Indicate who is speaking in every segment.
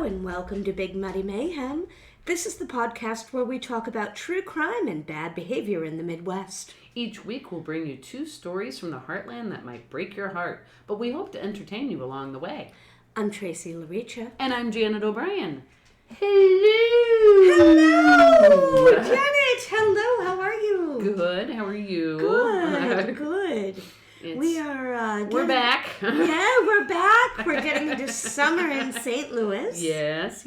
Speaker 1: and welcome to Big Muddy Mayhem. This is the podcast where we talk about true crime and bad behavior in the Midwest.
Speaker 2: Each week we'll bring you 2 stories from the heartland that might break your heart, but we hope to entertain you along the way.
Speaker 1: I'm Tracey and
Speaker 2: And I'm Janet O'Brien.
Speaker 1: Hello! Janet, hello, how are you?
Speaker 2: Good, how are you?
Speaker 1: Good.
Speaker 2: We're back.
Speaker 1: Yeah, we're back. We're getting into summer in St. Louis.
Speaker 2: Yes.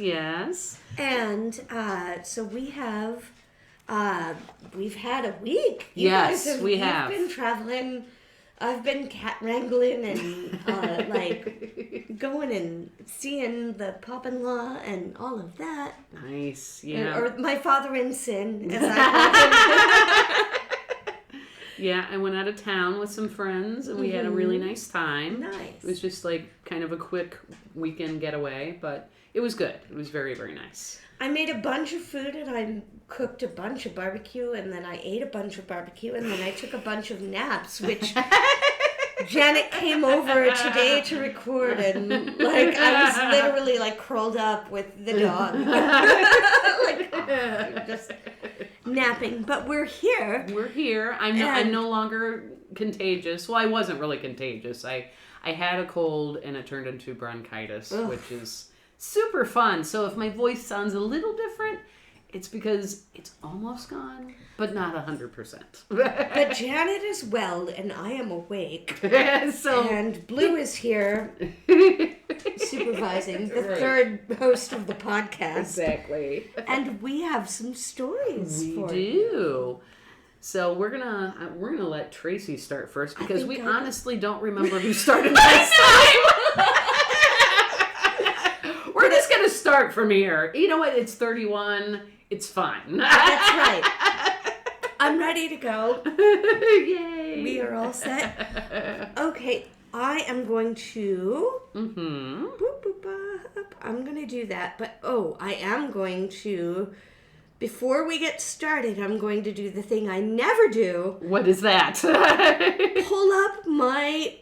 Speaker 1: And so we've had a week.
Speaker 2: Yes, we have.
Speaker 1: We've been traveling. I've been cat wrangling and going and seeing the pop-in-law and all of that.
Speaker 2: Nice, yeah.
Speaker 1: Or my father in sin, as I call him.
Speaker 2: Yeah, I went out of town with some friends and we had a really nice time.
Speaker 1: Nice.
Speaker 2: It was just like kind of a quick weekend getaway, but it was good. It was very, very nice.
Speaker 1: I made a bunch of food and I cooked a bunch of barbecue and then I ate a bunch of barbecue and then I took a bunch of naps, which Janet came over today to record and I was literally curled up with the dog. Just napping. But we're here.
Speaker 2: We're here. I'm no longer contagious. Well, I wasn't really contagious. I had a cold and it turned into bronchitis, which is super fun. So if my voice sounds a little different, it's because it's almost gone, but not 100%.
Speaker 1: But Janet is well, and I am awake.
Speaker 2: So
Speaker 1: and Blue is here, supervising, the third host of the podcast.
Speaker 2: Exactly.
Speaker 1: And we have some stories for you.
Speaker 2: We do. So we're gonna let Tracey start first because we honestly don't remember who started last time. We're just gonna start from here. You know what? It's 31. It's fine.
Speaker 1: That's right. I'm ready to go.
Speaker 2: Yay!
Speaker 1: We are all set. Okay, I am going to. I'm going to do that, but I am going to. Before we get started, I'm going to do the thing I never do.
Speaker 2: What is that?
Speaker 1: Pull up my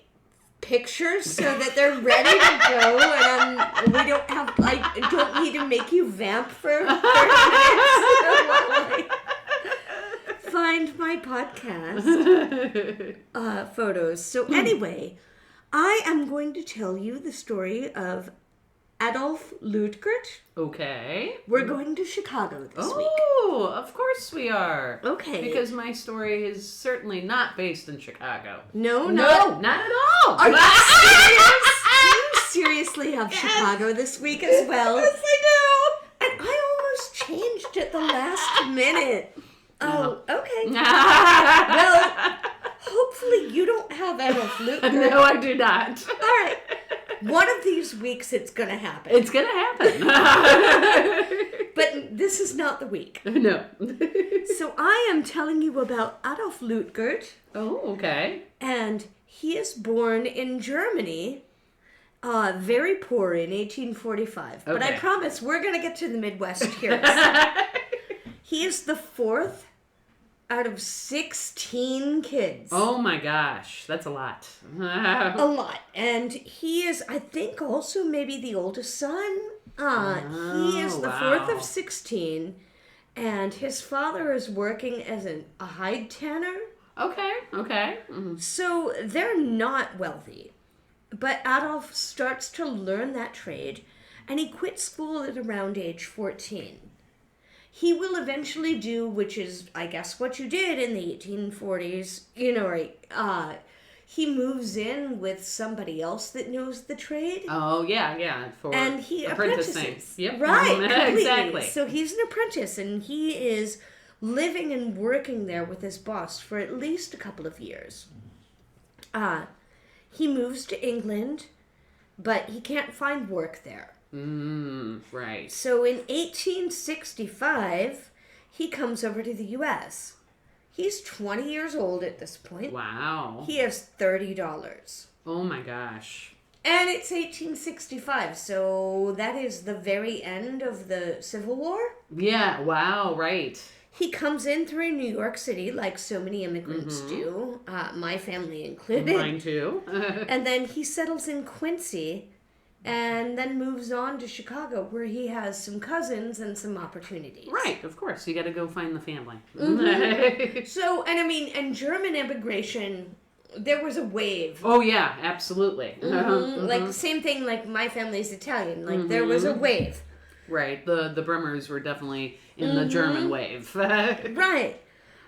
Speaker 1: pictures so that they're ready to go, and we don't have. I don't need to make you vamp for 30 minutes. Find my podcast photos. So anyway, I am going to tell you the story of Adolph Leutgert.
Speaker 2: Okay.
Speaker 1: We're going to Chicago this week.
Speaker 2: Oh, of course we are.
Speaker 1: Okay.
Speaker 2: Because my story is certainly not based in Chicago.
Speaker 1: No,
Speaker 2: not at all.
Speaker 1: Are you serious? You seriously have Chicago this week as well?
Speaker 2: Yes, I do.
Speaker 1: And I almost changed at the last minute. Oh, okay. Well, hopefully you don't have Adolph Leutgert.
Speaker 2: No, I do not.
Speaker 1: All right. One of these weeks it's going to happen.
Speaker 2: It's going to happen.
Speaker 1: But this is not the week.
Speaker 2: No.
Speaker 1: So I am telling you about Adolph Leutgert.
Speaker 2: Oh, okay.
Speaker 1: And he is born in Germany, very poor in 1845. Okay. But I promise we're going to get to the Midwest here. He is the 4th out of 16 kids.
Speaker 2: Oh my gosh, that's a lot.
Speaker 1: A lot. And he is, I think, also maybe the oldest son. He is the 4th of 16. And his father is working as a hide tanner.
Speaker 2: Okay. Mm-hmm.
Speaker 1: So they're not wealthy. But Adolph starts to learn that trade, and he quits school at around age 14. He will eventually do, which is, I guess, what you did in the 1840s, he moves in with somebody else that knows the trade.
Speaker 2: Oh, yeah,
Speaker 1: and he apprentices.
Speaker 2: Yep.
Speaker 1: Right,
Speaker 2: Exactly.
Speaker 1: So he's an apprentice, and he is living and working there with his boss for at least a couple of years. He moves to England, but he can't find work there.
Speaker 2: Right.
Speaker 1: So in 1865, he comes over to the U.S. He's 20 years old at this point.
Speaker 2: Wow.
Speaker 1: He has $30.
Speaker 2: Oh my gosh.
Speaker 1: And it's 1865, so that is the very end of the Civil War.
Speaker 2: Yeah, wow, right.
Speaker 1: He comes in through New York City, like so many immigrants do, my family included.
Speaker 2: Mine too.
Speaker 1: And then he settles in Quincy, and then moves on to Chicago, where he has some cousins and some opportunities.
Speaker 2: Right, of course. You got to go find the family.
Speaker 1: Mm-hmm. So, and German immigration, there was a wave.
Speaker 2: Oh, yeah, absolutely.
Speaker 1: Mm-hmm. Like, the same thing, like, my family's Italian. Like, there was a wave.
Speaker 2: Right, the Bremers were definitely in the German wave.
Speaker 1: Right.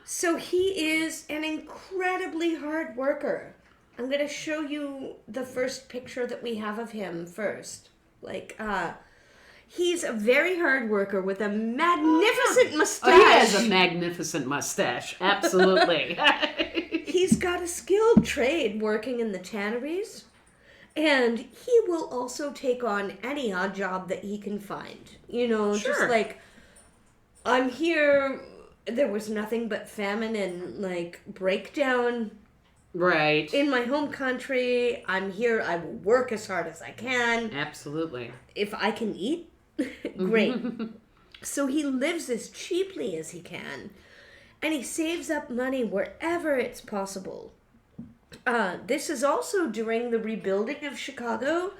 Speaker 1: So he is an incredibly hard worker. I'm going to show you the first picture that we have of him first. Like, he's a very hard worker with a magnificent mustache.
Speaker 2: Oh, he has a magnificent mustache. Absolutely.
Speaker 1: He's got a skilled trade working in the tanneries. And he will also take on any odd job that he can find. You know,
Speaker 2: sure.
Speaker 1: Just like, I'm here, there was nothing but famine and, like, breakdown.
Speaker 2: Right.
Speaker 1: In my home country, I'm here, I will work as hard as I can.
Speaker 2: Absolutely.
Speaker 1: If I can eat, great. So he lives as cheaply as he can. And he saves up money wherever it's possible. This is also during the rebuilding of Chicago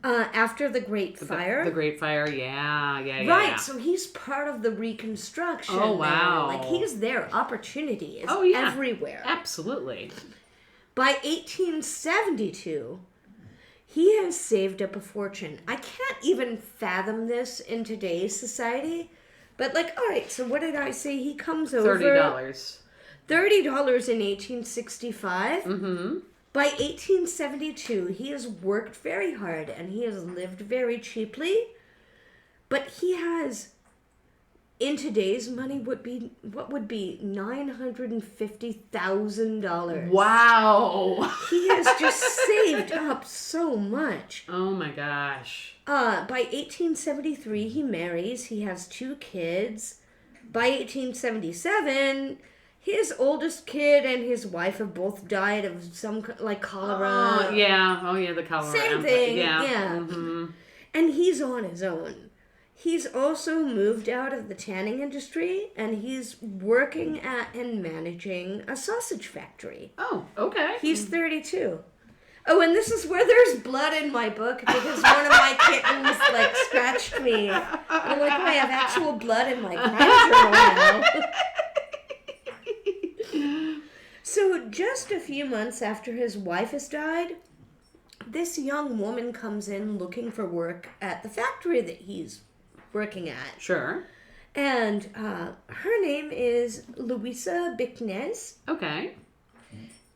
Speaker 1: after the Great Fire.
Speaker 2: The Great Fire, yeah.
Speaker 1: Right, so he's part of the reconstruction.
Speaker 2: Oh, wow.
Speaker 1: Like, he's there. Opportunity is everywhere.
Speaker 2: Absolutely.
Speaker 1: By 1872, he has saved up a fortune. I can't even fathom this in today's society. But, like, all right, so what did I say? He comes over...
Speaker 2: $30.
Speaker 1: $30 in 1865.
Speaker 2: Mm-hmm.
Speaker 1: By 1872, he has worked very hard and he has lived very cheaply. But he has, in today's money, what would be $950,000.
Speaker 2: Wow.
Speaker 1: He has just saved up so much.
Speaker 2: Oh my gosh.
Speaker 1: By 1873, he marries. He has 2 kids. By 1877... his oldest kid and his wife have both died of some, like, cholera.
Speaker 2: Oh, yeah, the cholera.
Speaker 1: Same thing,
Speaker 2: yeah.
Speaker 1: Mm-hmm. And he's on his own. He's also moved out of the tanning industry, and he's working at and managing a sausage factory.
Speaker 2: Oh, okay.
Speaker 1: He's 32. Oh, and this is where there's blood in my book, because one of my kittens, like, scratched me. And I'm like, oh, I have actual blood in my crime journal now. So just a few months after his wife has died, this young woman comes in looking for work at the factory that he's working at.
Speaker 2: Sure.
Speaker 1: And her name is Louisa Bickness.
Speaker 2: Okay.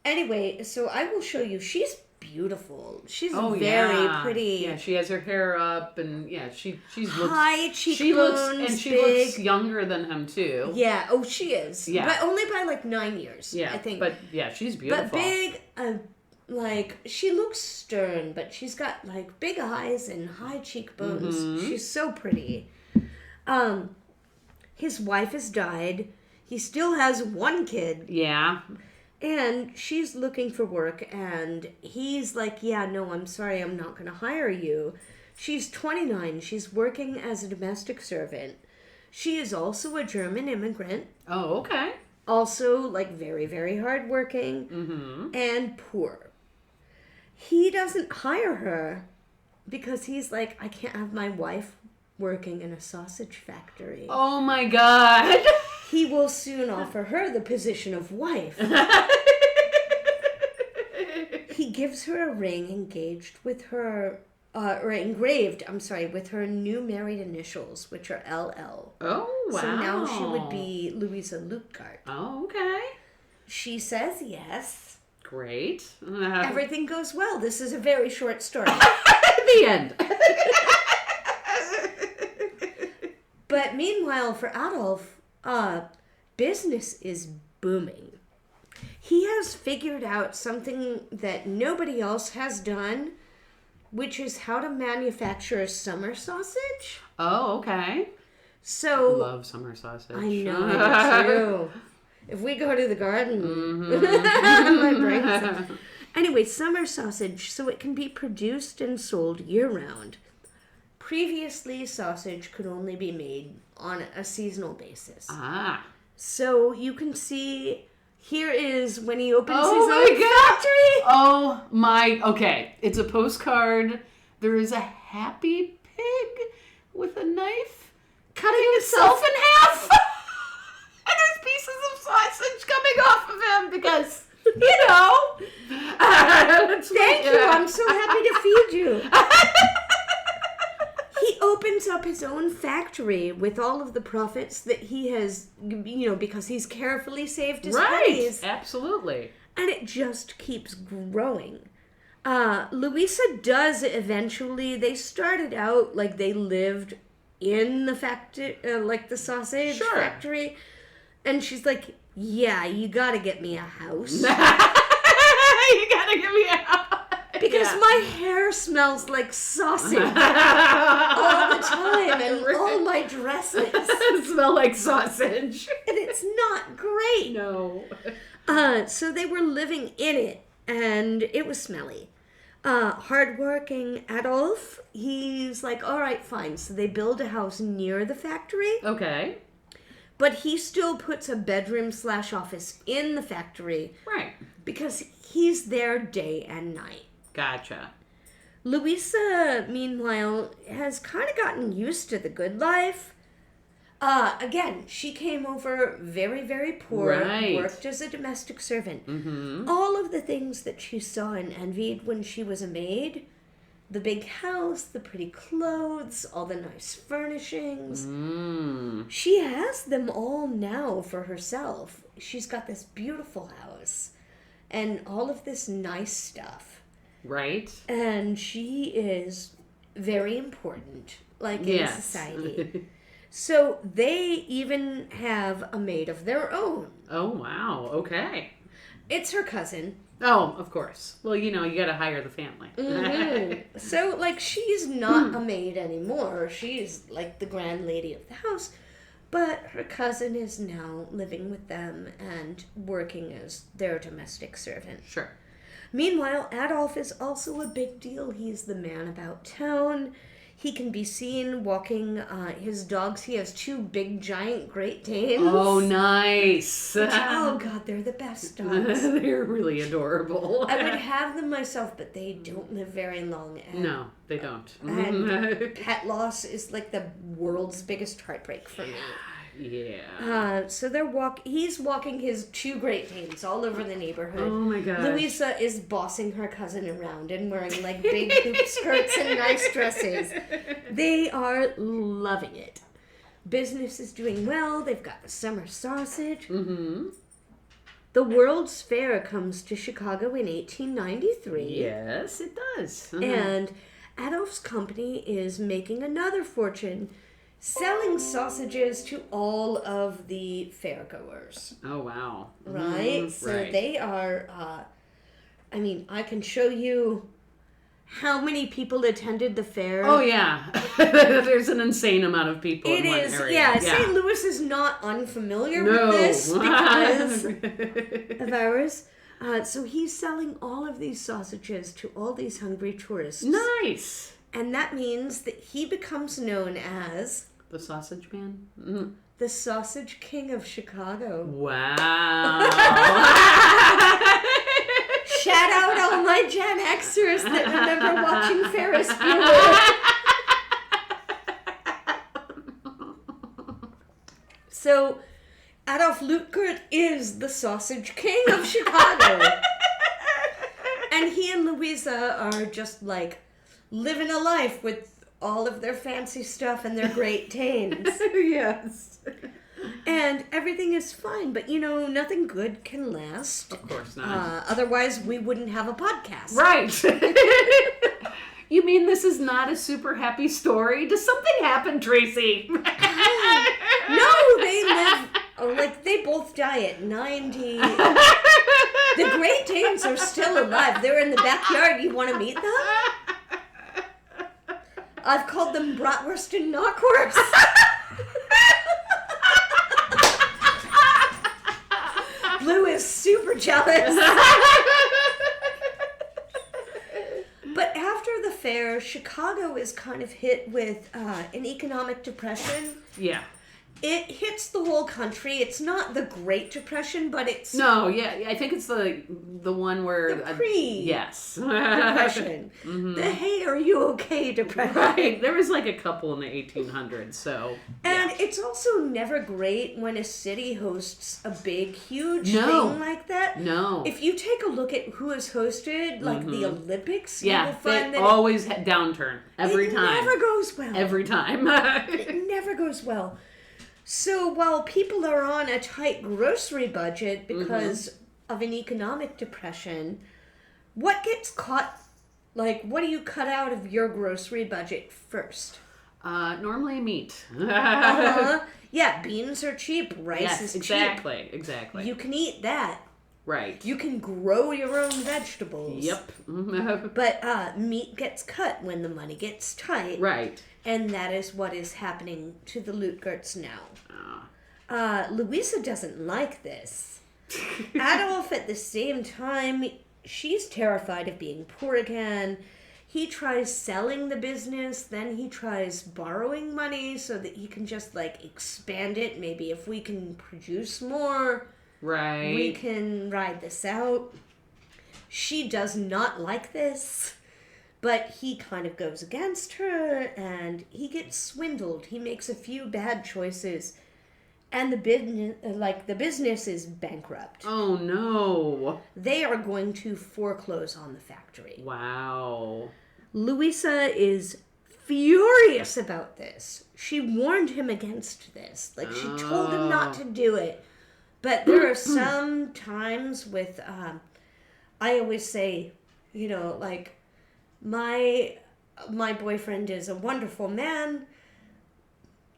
Speaker 1: Anyway, so I will show you. She's beautiful. She's very pretty.
Speaker 2: Yeah, she has her hair up, and she looks
Speaker 1: high cheekbones.
Speaker 2: She looks younger than him too.
Speaker 1: Yeah. Oh, she is.
Speaker 2: Yeah.
Speaker 1: But only by like 9 years. Yeah. I think.
Speaker 2: But yeah, she's beautiful.
Speaker 1: But big. Like, she looks stern, but she's got like big eyes and high cheekbones. Mm-hmm. She's so pretty. His wife has died. He still has 1 kid.
Speaker 2: Yeah.
Speaker 1: And she's looking for work, and he's like, yeah, no, I'm sorry, I'm not going to hire you. She's 29. She's working as a domestic servant. She is also a German immigrant.
Speaker 2: Oh, okay.
Speaker 1: Also, like, very, very hardworking and poor. He doesn't hire her because he's like, I can't have my wife working in a sausage factory.
Speaker 2: Oh, my God.
Speaker 1: He will soon offer her the position of wife. He gives her a ring engraved with her new married initials, which are LL.
Speaker 2: Oh, wow.
Speaker 1: So now she would be Louisa Luetgert.
Speaker 2: Oh, okay.
Speaker 1: She says yes.
Speaker 2: Great.
Speaker 1: Everything goes well. This is a very short story.
Speaker 2: The end.
Speaker 1: But meanwhile, for Adolph, business is booming. He has figured out something that nobody else has done, which is how to manufacture a summer sausage.
Speaker 2: Oh, okay.
Speaker 1: So
Speaker 2: I love summer sausage.
Speaker 1: I know, I do too. If we go to the garden, my brain's... Anyway, summer sausage, so it can be produced and sold year-round. Previously, sausage could only be made on a seasonal basis.
Speaker 2: Ah.
Speaker 1: So you can see, here is when he opens his
Speaker 2: own
Speaker 1: factory.
Speaker 2: Oh my, okay. It's a postcard. there is a happy pig with a knife cutting himself in half. And there's pieces of sausage coming off of him because,
Speaker 1: Thank you. I'm so happy to feed you. He opens up his own factory with all of the profits that he has, because he's carefully saved his pennies.
Speaker 2: Right, absolutely.
Speaker 1: And it just keeps growing. Louisa does eventually, they started out like they lived in the factory, like the sausage factory. And she's like, yeah, you gotta get me a house.
Speaker 2: You gotta get me a house.
Speaker 1: Because my hair smells like sausage all the time, and all my dresses
Speaker 2: smell like sausage.
Speaker 1: And it's not great.
Speaker 2: No.
Speaker 1: So they were living in it, and it was smelly. Hardworking Adolph, he's like, all right, fine. So they build a house near the factory.
Speaker 2: Okay.
Speaker 1: But he still puts a bedroom/office in the factory.
Speaker 2: Right.
Speaker 1: Because he's there day and night.
Speaker 2: Gotcha.
Speaker 1: Louisa, meanwhile, has kind of gotten used to the good life. Again, she came over very, very poor, worked as a domestic servant. Mm-hmm. All of the things that she saw and envied when she was a maid, the big house, the pretty clothes, all the nice furnishings. She has them all now for herself. She's got this beautiful house and all of this nice stuff.
Speaker 2: Right.
Speaker 1: And she is very important, like in society. So they even have a maid of their own.
Speaker 2: Oh, wow. Okay.
Speaker 1: It's her cousin.
Speaker 2: Oh, of course. Well, you gotta hire the family.
Speaker 1: Mm-hmm. So, she's not a maid anymore. She's, the grand lady of the house. But her cousin is now living with them and working as their domestic servant.
Speaker 2: Sure.
Speaker 1: Meanwhile, Adolph is also a big deal. He's the man about town. He can be seen walking his dogs. He has 2 big, giant Great Danes.
Speaker 2: Oh, nice.
Speaker 1: Oh, God, they're the best dogs.
Speaker 2: They're really adorable.
Speaker 1: I would have them myself, but they don't live very long.
Speaker 2: No, they don't.
Speaker 1: And pet loss is the world's biggest heartbreak for me.
Speaker 2: Yeah.
Speaker 1: So he's walking his 2 Great Danes all over the neighborhood.
Speaker 2: Oh my gosh.
Speaker 1: Louisa is bossing her cousin around and wearing big hoop skirts and nice dresses. They are loving it. Business is doing well. They've got the summer sausage. Mm-hmm. The World's Fair comes to Chicago in 1893.
Speaker 2: Yes, it does. Uh-huh.
Speaker 1: And Adolph's company is making another fortune selling sausages to all of the fairgoers.
Speaker 2: Oh, wow.
Speaker 1: Right?
Speaker 2: Mm-hmm.
Speaker 1: So they are, I can show you how many people attended the fair.
Speaker 2: Oh, yeah. There's an insane amount of people in one area.
Speaker 1: Yeah. St. Louis is not unfamiliar with this because of ours. So he's selling all of these sausages to all these hungry tourists.
Speaker 2: Nice.
Speaker 1: And that means that he becomes known as...
Speaker 2: The Sausage Man? Mm-hmm.
Speaker 1: The Sausage King of Chicago.
Speaker 2: Wow.
Speaker 1: Shout out all my Gen Xers that remember watching Ferris Bueller. So, Adolph Leutgert is the Sausage King of Chicago. And he and Louisa are just living a life with all of their fancy stuff and their Great Danes.
Speaker 2: Yes.
Speaker 1: And everything is fine, but nothing good can last.
Speaker 2: Of course not.
Speaker 1: Otherwise, we wouldn't have a podcast.
Speaker 2: Right. You mean this is not a super happy story? Does something happen, Tracy?
Speaker 1: No, they live, they both die at 90. The Great Danes are still alive. They're in the backyard. You want to meet them? I've called them Bratwurst and Knockwurst. Blue is super jealous. But after the fair, Chicago is kind of hit with an economic depression.
Speaker 2: Yeah.
Speaker 1: It hits the whole country. It's not the Great Depression, but it's...
Speaker 2: No, yeah, I think it's the one where...
Speaker 1: The pre...
Speaker 2: Yes.
Speaker 1: Depression. Mm-hmm. The hey, are you okay depression.
Speaker 2: Right. There was like a couple in the 1800s, so...
Speaker 1: And it's also never great when a city hosts a big, huge thing like that.
Speaker 2: No.
Speaker 1: If you take a look at who has hosted, like, the Olympics, you will find
Speaker 2: they
Speaker 1: that...
Speaker 2: always downturn. Every time.
Speaker 1: It never goes well.
Speaker 2: Every time.
Speaker 1: It never goes well. So while people are on a tight grocery budget because of an economic depression, what gets cut? Like, what do you cut out of your grocery budget first?
Speaker 2: Normally meat.
Speaker 1: Yeah, beans are cheap. Rice is cheap.
Speaker 2: Exactly.
Speaker 1: You can eat that.
Speaker 2: Right.
Speaker 1: You can grow your own vegetables.
Speaker 2: Yep.
Speaker 1: But meat gets cut when the money gets tight.
Speaker 2: Right.
Speaker 1: And that is what is happening to the Luetgerts now. Louisa doesn't like this. Adolph, at the same time, she's terrified of being poor again. He tries selling the business, then he tries borrowing money so that he can just, like, expand it. Maybe if we can produce more,
Speaker 2: right,
Speaker 1: we can ride this out. She does not like this. But he kind of goes against her, and he gets swindled. He makes a few bad choices, and the business is bankrupt.
Speaker 2: Oh no!
Speaker 1: They are going to foreclose on the factory.
Speaker 2: Wow.
Speaker 1: Louisa is furious about this. She warned him against this. Like, she told him not to do it. But there are some times with, I always say, you know, like, my boyfriend is a wonderful man,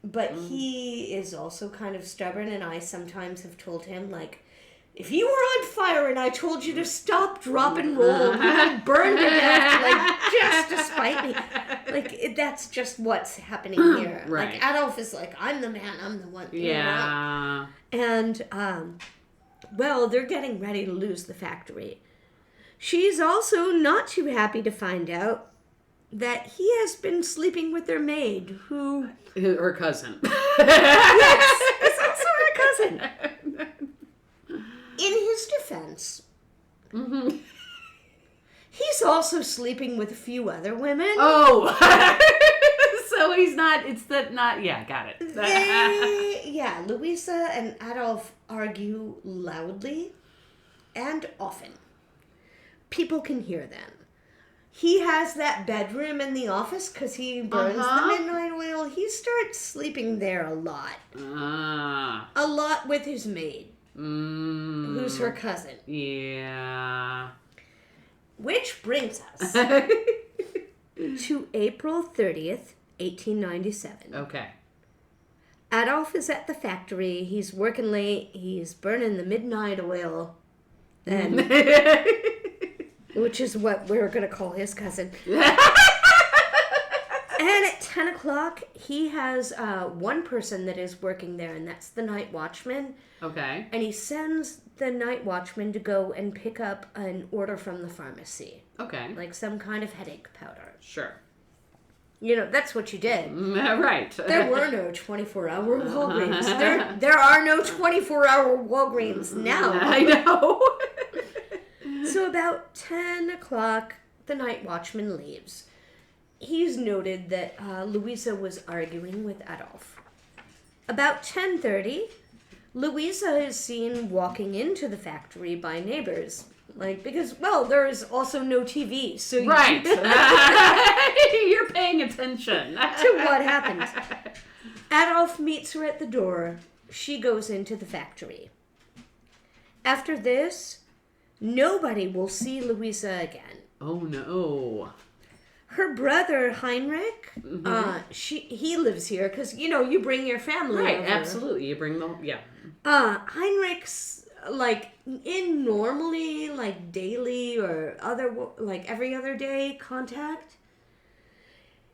Speaker 1: but he is also kind of stubborn, and I sometimes have told him, like, if you were on fire and I told you to stop, drop, and roll, you would burn to death, like, just to spite me. Like, that's just what's happening here.
Speaker 2: Right.
Speaker 1: Like, Adolph is like, I'm the man, I'm the one.
Speaker 2: Yeah.
Speaker 1: And, well, they're getting ready to lose the factory. She's also not too happy to find out that he has been sleeping with their maid, who...
Speaker 2: Her cousin.
Speaker 1: Yes, it's also her cousin. In his defense, he's also sleeping with a few other women.
Speaker 2: Oh! So he's not... Yeah, got it.
Speaker 1: Louisa and Adolph argue loudly and often. People can hear them. He has that bedroom in the office because he burns the midnight oil. He starts sleeping there a lot. A lot with his maid, who's her cousin.
Speaker 2: Yeah.
Speaker 1: Which brings us to April 30th, 1897.
Speaker 2: Okay.
Speaker 1: Adolph is at the factory. He's working late. He's burning the midnight oil. And... which is what we're going to call his cousin. And at 10 o'clock, he has one person that is working there, and that's the night watchman.
Speaker 2: Okay.
Speaker 1: And he sends the night watchman to go and pick up an order from the pharmacy.
Speaker 2: Okay.
Speaker 1: Like some kind of headache powder.
Speaker 2: Sure.
Speaker 1: You know, that's what you did.
Speaker 2: Right.
Speaker 1: There were no 24-hour Walgreens. There are no 24-hour Walgreens now.
Speaker 2: I know.
Speaker 1: So about 10 o'clock, the night watchman leaves. He's noted that Louisa was arguing with Adolph. About 10:30, Louisa is seen walking into the factory by neighbors. Like, because, well, there is also no TV, so
Speaker 2: right. You're paying attention
Speaker 1: to what happens. Adolph meets her at the door. She goes into the factory. After this, nobody will see Louisa again.
Speaker 2: Oh no.
Speaker 1: Her brother Heinrich, he lives here because you bring your family.
Speaker 2: Right,
Speaker 1: over.
Speaker 2: Absolutely. You bring them. Yeah.
Speaker 1: Heinrich's in normally daily or every other day contact.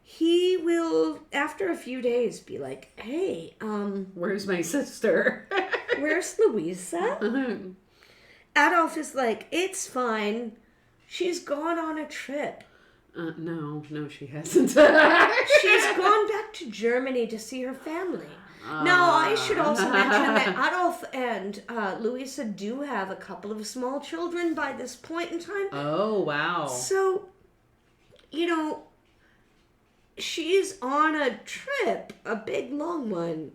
Speaker 1: He will after a few days be like, "Hey,
Speaker 2: where's my sister?
Speaker 1: Where's Louisa?" Adolph is like, "It's fine. She's gone on a trip."
Speaker 2: No, she hasn't.
Speaker 1: She's gone back to Germany to see her family. Now, I should also mention that Adolph and Louisa do have a couple of small children by this point in time.
Speaker 2: Oh, wow.
Speaker 1: So, she's on a trip, a big, long one.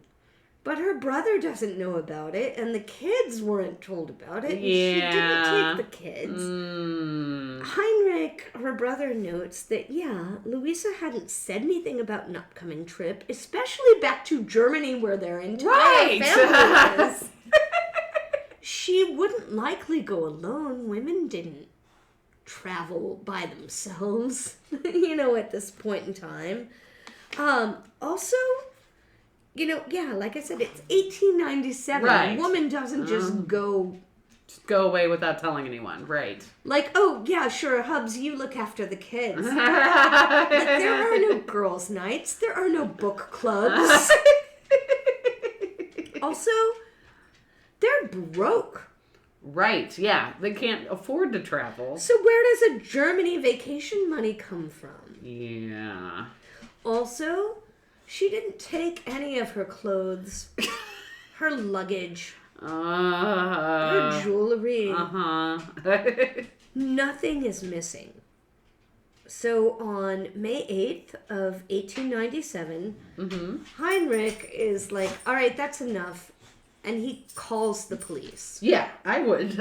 Speaker 1: But her brother doesn't know about it, and the kids weren't told about it. And she didn't take the kids. Heinrich, her brother, notes that, Louisa hadn't said anything about an upcoming trip, especially back to Germany where their entire family is. She wouldn't likely go alone. Women didn't travel by themselves, at this point in time. Also... like I said, it's 1897.
Speaker 2: Right.
Speaker 1: A woman doesn't just go
Speaker 2: away without telling anyone. Right.
Speaker 1: Like, oh, yeah, sure, Hubs, you look after the kids. But there are no girls' nights. There are no book clubs. Also, they're broke.
Speaker 2: Right, yeah. They can't afford to travel.
Speaker 1: So where does a Germany vacation money come from?
Speaker 2: Yeah.
Speaker 1: Also... she didn't take any of her clothes, her luggage, her jewelry. Nothing is missing. So on May 8th of 1897, Heinrich is like, all right, that's enough. And he calls the police.
Speaker 2: Yeah, I would.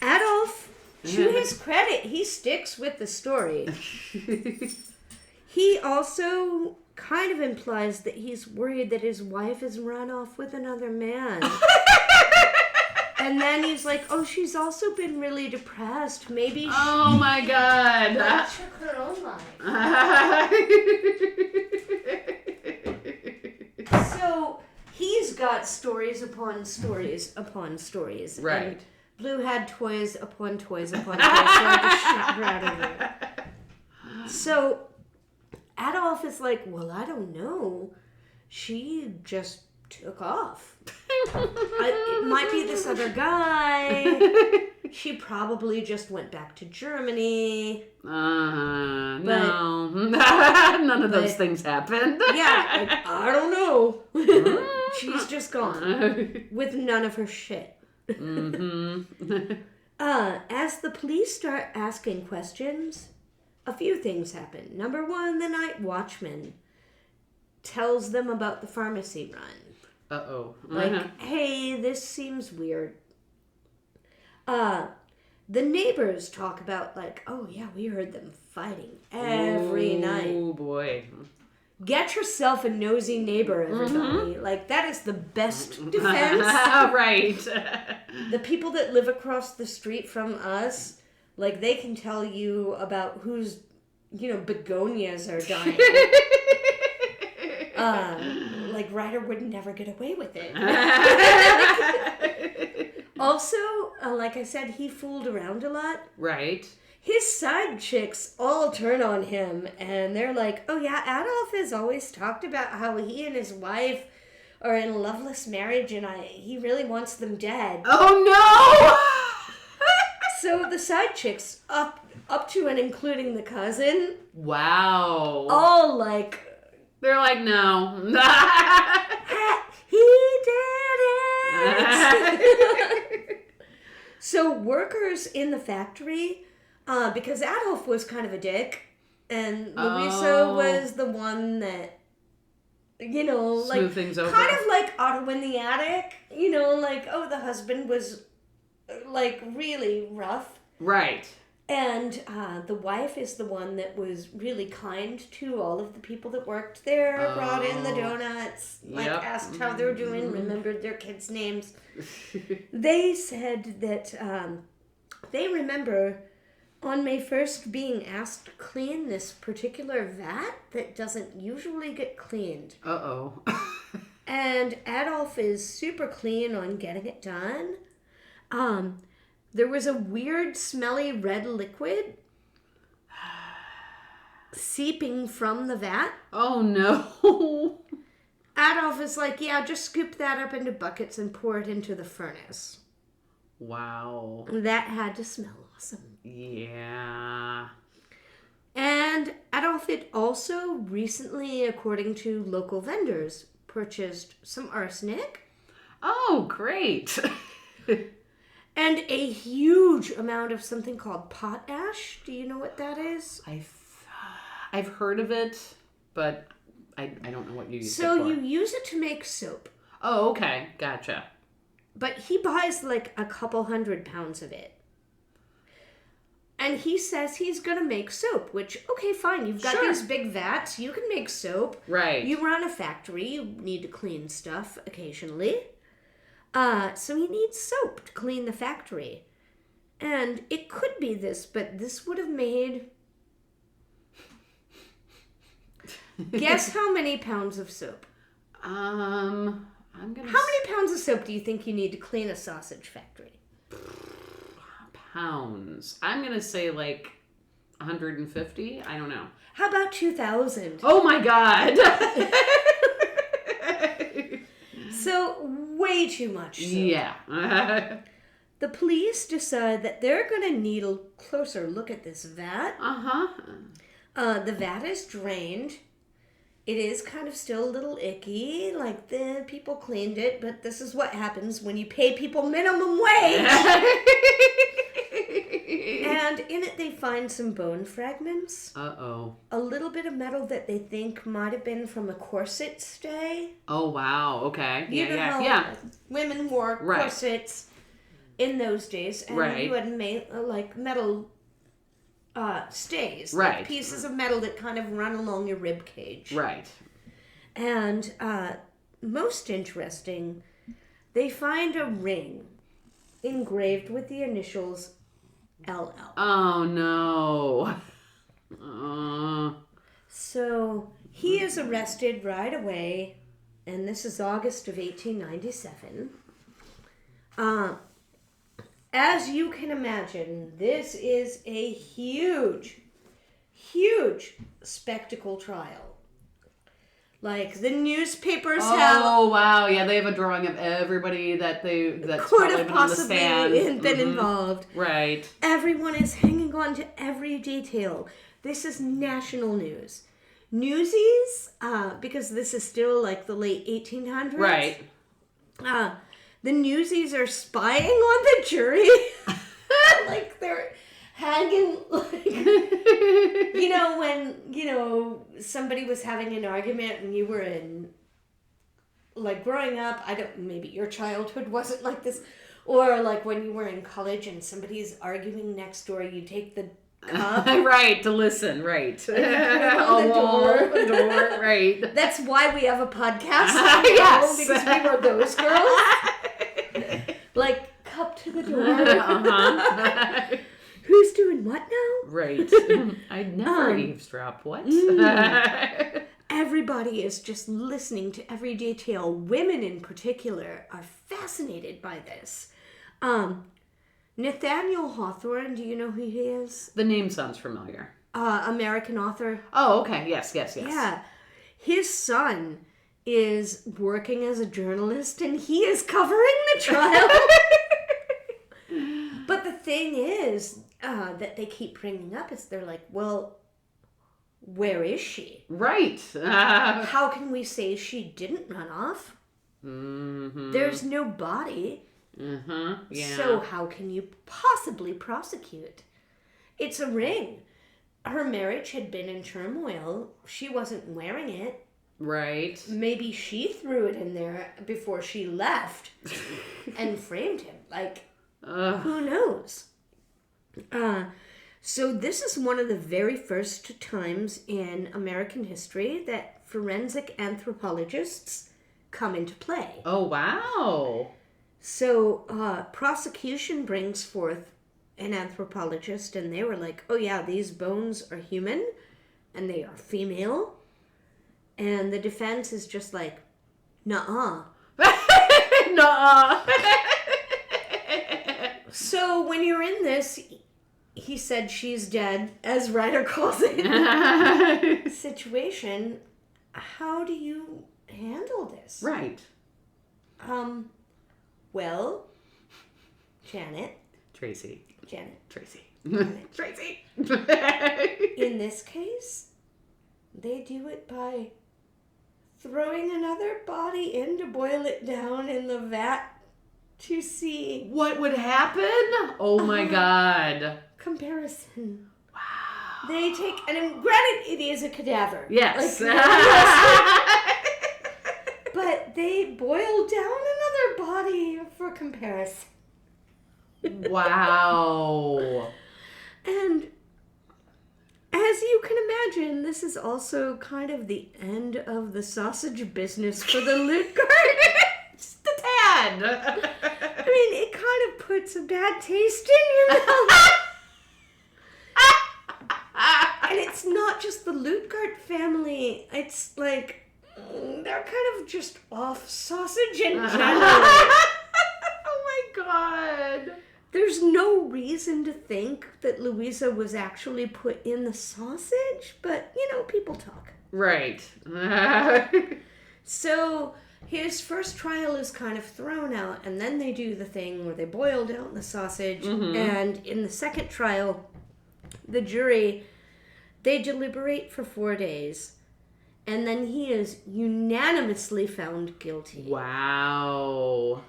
Speaker 1: Adolph, to his credit, he sticks with the story. He also kind of implies that he's worried that his wife has run off with another man. And then he's like, oh, she's also been really depressed. Maybe she...
Speaker 2: oh, my God.
Speaker 1: took her own life. So, he's got stories upon stories upon stories.
Speaker 2: Right.
Speaker 1: And Blue had toys upon toys upon toys. So I just shot her out of here. So... Adolph is like, well, I don't know. She just took off. It might be this other guy. She probably just went back to Germany.
Speaker 2: No. None of those things happened.
Speaker 1: Yeah, I don't know. She's just gone. With none of her shit. As the police start asking questions... a few things happen. Number one, the night watchman tells them about the pharmacy run.
Speaker 2: Uh-oh.
Speaker 1: Like, hey, this seems weird. The neighbors talk about, like, oh, yeah, we heard them fighting every night.
Speaker 2: Oh, boy.
Speaker 1: Get yourself a nosy neighbor, everybody. Like, that is the best defense.
Speaker 2: Right.
Speaker 1: The people that live across the street from us... like, they can tell you about whose, begonias are dying. Like, Ryder would never get away with it. Also, like I said, he fooled around a lot.
Speaker 2: Right.
Speaker 1: His side chicks all turn on him, and they're like, oh yeah, Adolph has always talked about how he and his wife are in a loveless marriage, and he really wants them dead.
Speaker 2: Oh, no!
Speaker 1: So the side chicks, up to and including the cousin,
Speaker 2: wow,
Speaker 1: all like,
Speaker 2: they're like, no,
Speaker 1: he did it. So workers in the factory, because Adolph was kind of a dick, and Louisa was the one that,
Speaker 2: smooth things over.
Speaker 1: kind of like Otto in the attic, like, oh, the husband was. Like, really rough.
Speaker 2: Right.
Speaker 1: And the wife is the one that was really kind to all of the people that worked there, brought in the donuts, asked how they were doing, remembered their kids' names. They said that they remember on May 1st being asked to clean this particular vat that doesn't usually get cleaned.
Speaker 2: Uh-oh.
Speaker 1: And Adolph is super clean on getting it done. There was a weird, smelly red liquid seeping from the vat.
Speaker 2: Oh, no.
Speaker 1: Adolph is like, yeah, just scoop that up into buckets and pour it into the furnace.
Speaker 2: Wow.
Speaker 1: That had to smell awesome.
Speaker 2: Yeah.
Speaker 1: And Adolph had also recently, according to local vendors, purchased some arsenic.
Speaker 2: Oh, great.
Speaker 1: And a huge amount of something called potash. Do you know what that is?
Speaker 2: I've heard of it, but I don't know what you use it for.
Speaker 1: So you use it to make soap.
Speaker 2: Oh, okay. Gotcha.
Speaker 1: But he buys like a couple 100 pounds of it. And he says he's going to make soap, which, okay, fine. You've got these big vats. You can make soap.
Speaker 2: Right.
Speaker 1: You run a factory. You need to clean stuff occasionally. So he needs soap to clean the factory. And it could be this, but this would have made... Guess how many pounds of soap?
Speaker 2: I'm gonna...
Speaker 1: How many pounds of soap do you think you need to clean a sausage factory?
Speaker 2: Pounds. I'm gonna say like 150. I don't know.
Speaker 1: How about 2,000?
Speaker 2: Oh my god!
Speaker 1: So, way too much soap.
Speaker 2: Yeah.
Speaker 1: The police decide that they're going to need a closer look at this vat. The vat is drained. It is kind of still a little icky, like the people cleaned it, but this is what happens when you pay people minimum wage. And in it they find some bone fragments.
Speaker 2: Uh-oh.
Speaker 1: A little bit of metal that they think might have been from a corset stay.
Speaker 2: Oh, wow. Okay.
Speaker 1: You know how women wore corsets in those days, and you had made like metal stays, like pieces of metal that kind of run along your rib cage.
Speaker 2: Right.
Speaker 1: And most interesting, they find a ring engraved with the initials LL.
Speaker 2: Oh no.
Speaker 1: So he is arrested right away, and this is August of 1897. As you can imagine, this is a huge, huge spectacle trial. Like, the newspapers have...
Speaker 2: Oh, wow. Yeah, they have a drawing of everybody that's
Speaker 1: could have possibly been involved.
Speaker 2: Right.
Speaker 1: Everyone is hanging on to every detail. This is national news. Newsies, because this is still like the late 1800s.
Speaker 2: Right.
Speaker 1: The Newsies are spying on the jury. Like, they're hanging, like, when, somebody was having an argument and you were in, like, growing up, maybe your childhood wasn't like this, or, like, when you were in college and somebody's arguing next door, you take the cup.
Speaker 2: Right, to listen, right.
Speaker 1: The door,
Speaker 2: right.
Speaker 1: That's why we have a podcast.
Speaker 2: Yes.
Speaker 1: Because we were those girls. Like, cup to the door. Who's doing what now?
Speaker 2: Right. I'd never eavesdrop. What?
Speaker 1: Everybody is just listening to every detail. Women in particular are fascinated by this. Nathaniel Hawthorne, do you know who he is?
Speaker 2: The name sounds familiar.
Speaker 1: American author.
Speaker 2: Oh, okay. Yes.
Speaker 1: Yeah. His son is working as a journalist and he is covering the trial. But the thing is that they keep bringing up is they're like, well, where is she?
Speaker 2: Right.
Speaker 1: How can we say she didn't run off?
Speaker 2: Mm-hmm.
Speaker 1: There's no body.
Speaker 2: Mm-hmm. Yeah.
Speaker 1: So how can you possibly prosecute? It's a ring. Her marriage had been in turmoil. She wasn't wearing it.
Speaker 2: Right.
Speaker 1: Maybe she threw it in there before she left and framed him. Like, who knows? So this is one of the very first times in American history that forensic anthropologists come into play.
Speaker 2: Oh, wow.
Speaker 1: So prosecution brings forth an anthropologist, and they were like, oh yeah, these bones are human, and they are female. And the defense is just like, nuh-uh. Nuh-uh. So when you're in this, he said she's dead, as Ryder calls it, situation, how do you handle this?
Speaker 2: Right.
Speaker 1: Well, Janet.
Speaker 2: Tracy.
Speaker 1: Janet.
Speaker 2: Tracy.
Speaker 1: Janet.
Speaker 2: Tracy.
Speaker 1: In this case, they do it by throwing another body in to boil it down in the vat to see
Speaker 2: what would happen. Oh my God.
Speaker 1: Comparison.
Speaker 2: Wow.
Speaker 1: They take, and granted, it is a cadaver.
Speaker 2: Yes.
Speaker 1: But they boil down another body for comparison.
Speaker 2: Wow.
Speaker 1: And as you can imagine, this is also kind of the end of the sausage business for the Luetgert.
Speaker 2: Just a tad.
Speaker 1: I mean, it kind of puts a bad taste in your mouth. And it's not just the Luetgert family. It's like, they're kind of just off sausage in general.
Speaker 2: Oh my God.
Speaker 1: There's no reason to think that Louisa was actually put in the sausage, but, people talk.
Speaker 2: Right.
Speaker 1: So his first trial is kind of thrown out, and then they do the thing where they boil down the sausage, and in the second trial, the jury, they deliberate for 4 days, and then he is unanimously found guilty.
Speaker 2: Wow.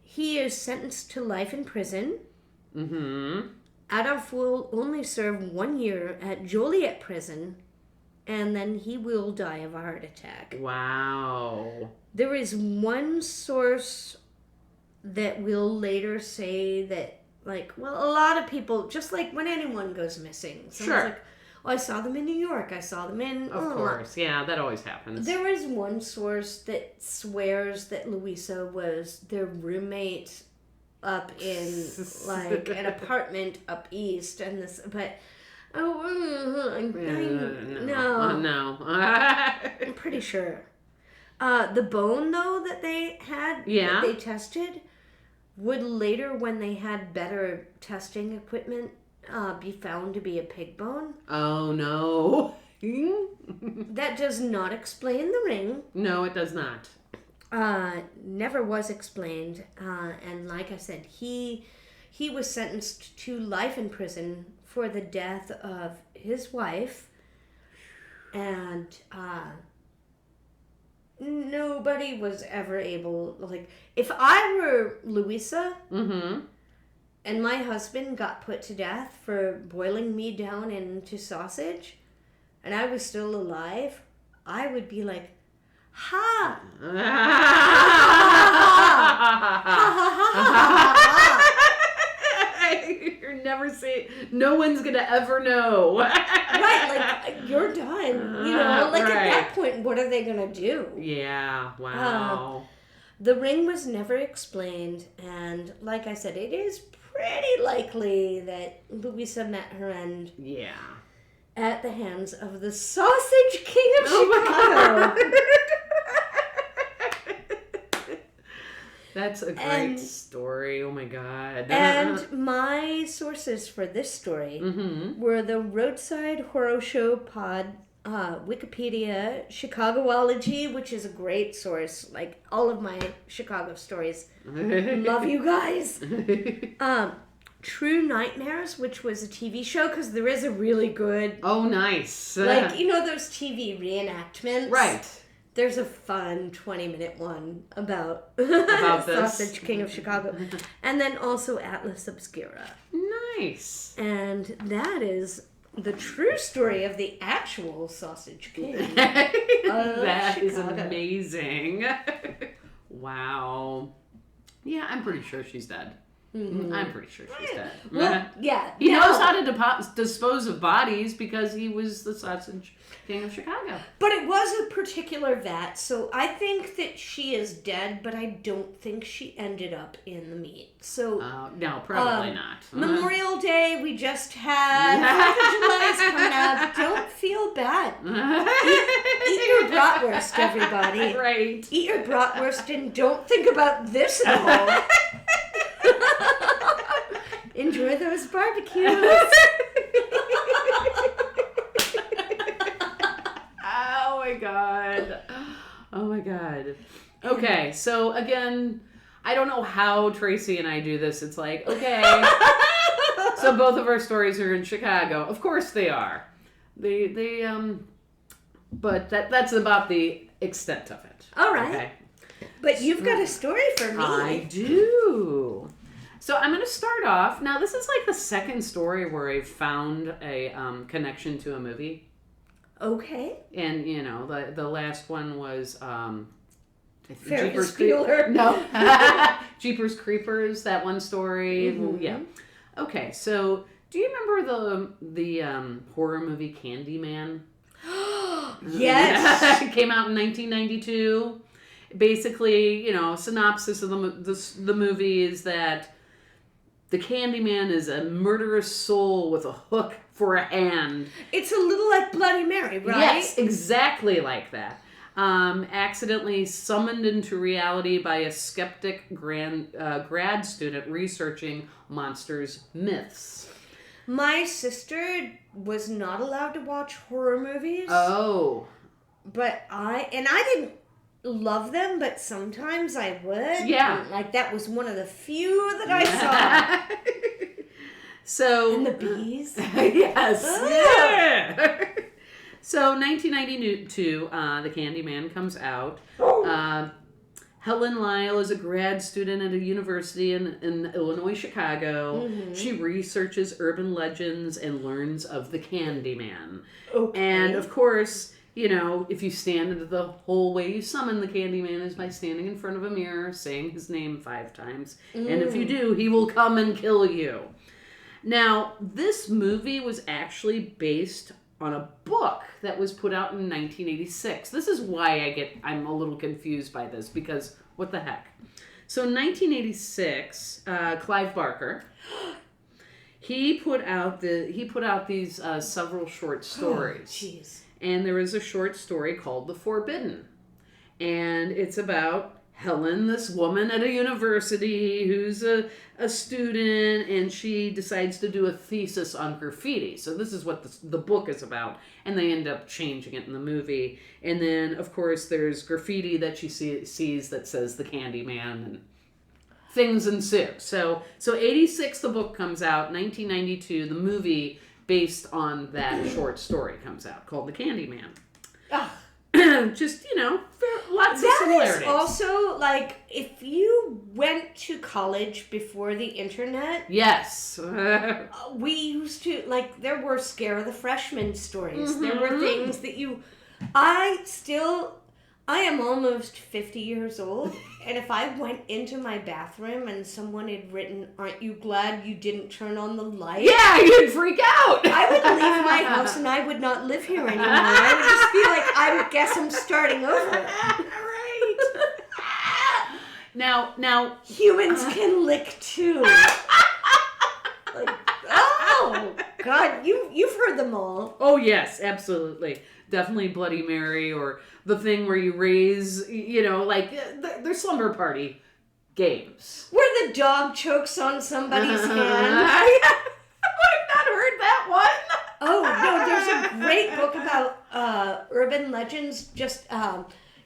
Speaker 1: He is sentenced to life in prison.
Speaker 2: Mm-hmm.
Speaker 1: Adolph will only serve 1 year at Joliet prison, and then he will die of a heart attack.
Speaker 2: Wow.
Speaker 1: There is one source that will later say that, a lot of people, just like when anyone goes missing.
Speaker 2: Sure.
Speaker 1: Like, I saw them in New York. I saw them in...
Speaker 2: Of course. Yeah, that always happens.
Speaker 1: There is one source that swears that Louisa was their roommate up in, an apartment up east. And this... But...
Speaker 2: No.
Speaker 1: I'm pretty sure. The bone, though, that they had...
Speaker 2: Yeah.
Speaker 1: That they tested would later, when they had better testing equipment... be found to be a pig bone.
Speaker 2: Oh, no.
Speaker 1: That does not explain the ring.
Speaker 2: No, it does not.
Speaker 1: Never was explained. And like I said, he was sentenced to life in prison for the death of his wife. And nobody was ever able... if I were Louisa...
Speaker 2: Mm-hmm.
Speaker 1: and my husband got put to death for boiling me down into sausage, and I was still alive, I would be like, ha!
Speaker 2: You're never saying, no one's gonna ever know.
Speaker 1: Right, you're done. At
Speaker 2: right.
Speaker 1: that point, what are they gonna do?
Speaker 2: Yeah, wow.
Speaker 1: The ring was never explained, and like I said, it is pretty likely that Louisa met her end.
Speaker 2: Yeah.
Speaker 1: At the hands of the Sausage King of Chicago.
Speaker 2: That's a great story. Oh my God.
Speaker 1: And my sources for this story were the Roadside Horror Show pod, Wikipedia, Chicagoology, which is a great source. All of my Chicago stories. Love you guys. True Nightmares, which was a TV show, because there is a really good...
Speaker 2: Oh, nice.
Speaker 1: those TV reenactments?
Speaker 2: Right.
Speaker 1: There's a fun 20-minute one about
Speaker 2: this.
Speaker 1: Sausage King of Chicago. And then also Atlas Obscura.
Speaker 2: Nice.
Speaker 1: And that is the true story of the actual Sausage King.
Speaker 2: That is amazing. Wow. Yeah, I'm pretty sure she's dead. Mm-hmm. I'm pretty sure she's dead.
Speaker 1: Well, yeah.
Speaker 2: He knows how to dispose of bodies because he was the Sausage King of Chicago.
Speaker 1: But it was a particular vat, so I think that she is dead, but I don't think she ended up in the meat. So
Speaker 2: no, probably not.
Speaker 1: Memorial Day, we just had. 4th of July is coming up. Don't feel bad. Eat your bratwurst, everybody.
Speaker 2: Right.
Speaker 1: Eat your bratwurst and don't think about this at all. Enjoy those barbecues.
Speaker 2: Oh my God. Oh my God. Okay, so again, I don't know how Tracey and I do this. It's like, okay, so both of our stories are in Chicago. Of course they are. But that's about the extent of it.
Speaker 1: All right.
Speaker 2: Okay?
Speaker 1: But you've got a story for me.
Speaker 2: I do. So I'm going to start off. Now, this is like the second story where I found a connection to a movie.
Speaker 1: Okay.
Speaker 2: And, you know, the last one was
Speaker 1: Ferris Bueller.
Speaker 2: No. Jeepers Creepers, that one story.
Speaker 1: Mm-hmm.
Speaker 2: Well, yeah. Okay, so do you remember the horror movie Candyman?
Speaker 1: Yes.
Speaker 2: It came out in 1992. Basically, you know, synopsis of the movie is that the Candyman is a murderous soul with a hook for a hand.
Speaker 1: It's a little like Bloody Mary, right?
Speaker 2: Yes, exactly like that. Accidentally summoned into reality by a skeptic grad student researching monsters' myths.
Speaker 1: My sister was not allowed to watch horror movies.
Speaker 2: Oh.
Speaker 1: But I didn't love them, but sometimes I would.
Speaker 2: Yeah.
Speaker 1: And, like, that was one of the few that I saw.
Speaker 2: So.
Speaker 1: And the bees.
Speaker 2: Yes. Yeah. So, 1992, the Candyman comes out. Helen Lyle is a grad student at a university in Illinois, Chicago. Mm-hmm. She researches urban legends and learns of the Candyman. Okay. And, of course, you know, if you stand, the whole way you summon the Candyman is by standing in front of a mirror, saying his name 5 times. Mm. And if you do, he will come and kill you. Now, this movie was actually based on a book that was put out in 1986. This is why I'm a little confused by this, because what the heck? So in 1986, Clive Barker, he put out these several short stories.
Speaker 1: Jeez.
Speaker 2: And there is a short story called The Forbidden. And it's about Helen, this woman at a university who's a student, and she decides to do a thesis on graffiti. So this is what the book is about, and they end up changing it in the movie. And then, of course, there's graffiti that she sees that says the Candyman, and things ensue. So 86, the book comes out. 1992, the movie based on that short story comes out called The Candyman.
Speaker 1: Ugh.
Speaker 2: Just, you know, lots of similarities.
Speaker 1: That is also, like, if you went to college before the internet...
Speaker 2: Yes.
Speaker 1: We used to, like, there were Scare the Freshman stories.
Speaker 2: Mm-hmm.
Speaker 1: There were things that I am almost 50 years old, and if I went into my bathroom and someone had written, "Aren't you glad you didn't turn on the light?"
Speaker 2: Yeah, you'd freak out.
Speaker 1: I would leave my house and I would not live here anymore. I would just be like, I guess I'm starting over.
Speaker 2: Right. Now,
Speaker 1: humans can lick too. Like, oh, God, you've heard them all.
Speaker 2: Oh, yes, absolutely. Definitely Bloody Mary, or the thing where you raise, you know, like, their slumber party games.
Speaker 1: Where the dog chokes on somebody's hand.
Speaker 2: I've not heard that one.
Speaker 1: Oh, no, there's a great book about urban legends. Just,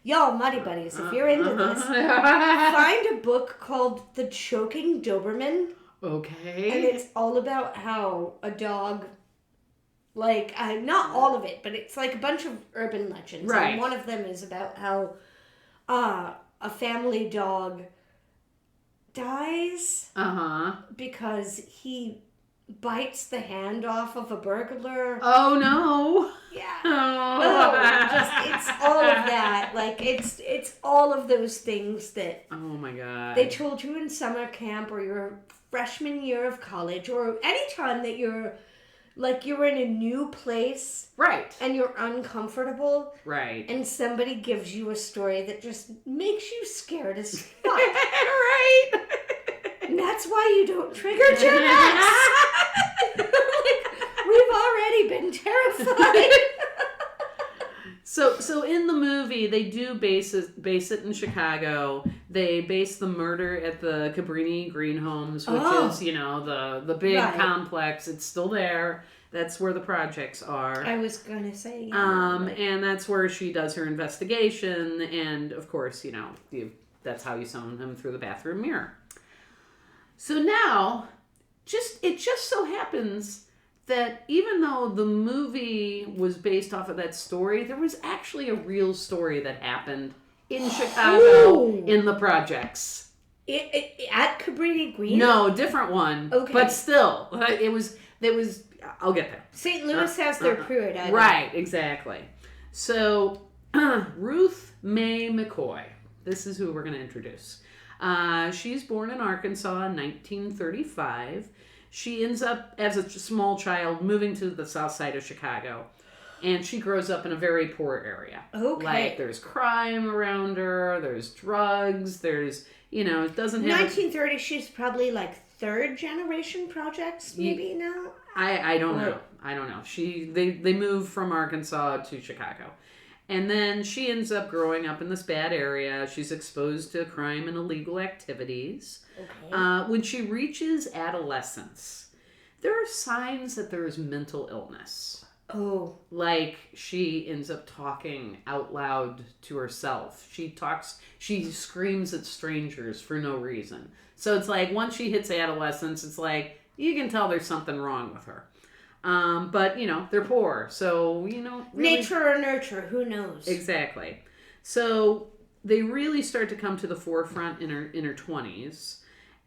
Speaker 1: y'all Muddy Buddies, if you're into this, find a book called The Choking Doberman.
Speaker 2: Okay.
Speaker 1: And it's all about how a dog... Like, not all of it, but it's like a bunch of urban legends.
Speaker 2: Right.
Speaker 1: And one of them is about how a family dog dies because he bites the hand off of a burglar.
Speaker 2: Oh, no.
Speaker 1: Yeah. Oh, it's all of that. Like, it's all of those things that...
Speaker 2: Oh, my God.
Speaker 1: They told you in summer camp or your freshman year of college or any time that you're in a new place.
Speaker 2: Right.
Speaker 1: And you're uncomfortable.
Speaker 2: Right.
Speaker 1: And somebody gives you a story that just makes you scared as fuck.
Speaker 2: Right.
Speaker 1: And that's why you don't trigger Gen X. Like, we've already been terrified.
Speaker 2: So in the movie, they do base it in Chicago. They base the murder at the Cabrini Green Homes, which is, you know, the big complex. It's still there. That's where the projects are.
Speaker 1: I was going to say.
Speaker 2: And that's where she does her investigation. And, of course, you know, that's how you summon him through the bathroom mirror. So now, it just so happens that even though the movie was based off of that story, there was actually a real story that happened in Chicago in the projects.
Speaker 1: At Cabrini Green?
Speaker 2: No, different one.
Speaker 1: Okay.
Speaker 2: But still, it was, I'll get there.
Speaker 1: St. Louis has their Pruitt.
Speaker 2: Right, exactly. So, Ruth Mae McCoy. This is who we're going to introduce. She's born in Arkansas in 1935. She ends up, as a small child, moving to the south side of Chicago. And she grows up in a very poor area.
Speaker 1: Okay.
Speaker 2: Like, there's crime around her, there's drugs, there's, it doesn't have...
Speaker 1: 1930, she's probably like third generation projects, maybe now?
Speaker 2: I don't know. I don't know. They moved from Arkansas to Chicago. And then she ends up growing up in this bad area. She's exposed to crime and illegal activities. Okay. When she reaches adolescence, there are signs that there is mental illness.
Speaker 1: Oh.
Speaker 2: Like, she ends up talking out loud to herself. She screams at strangers for no reason. So it's like, once she hits adolescence, it's like, you can tell there's something wrong with her. But, they're poor. So, really...
Speaker 1: Nature or nurture, who knows?
Speaker 2: Exactly. So they really start to come to the forefront in her 20s.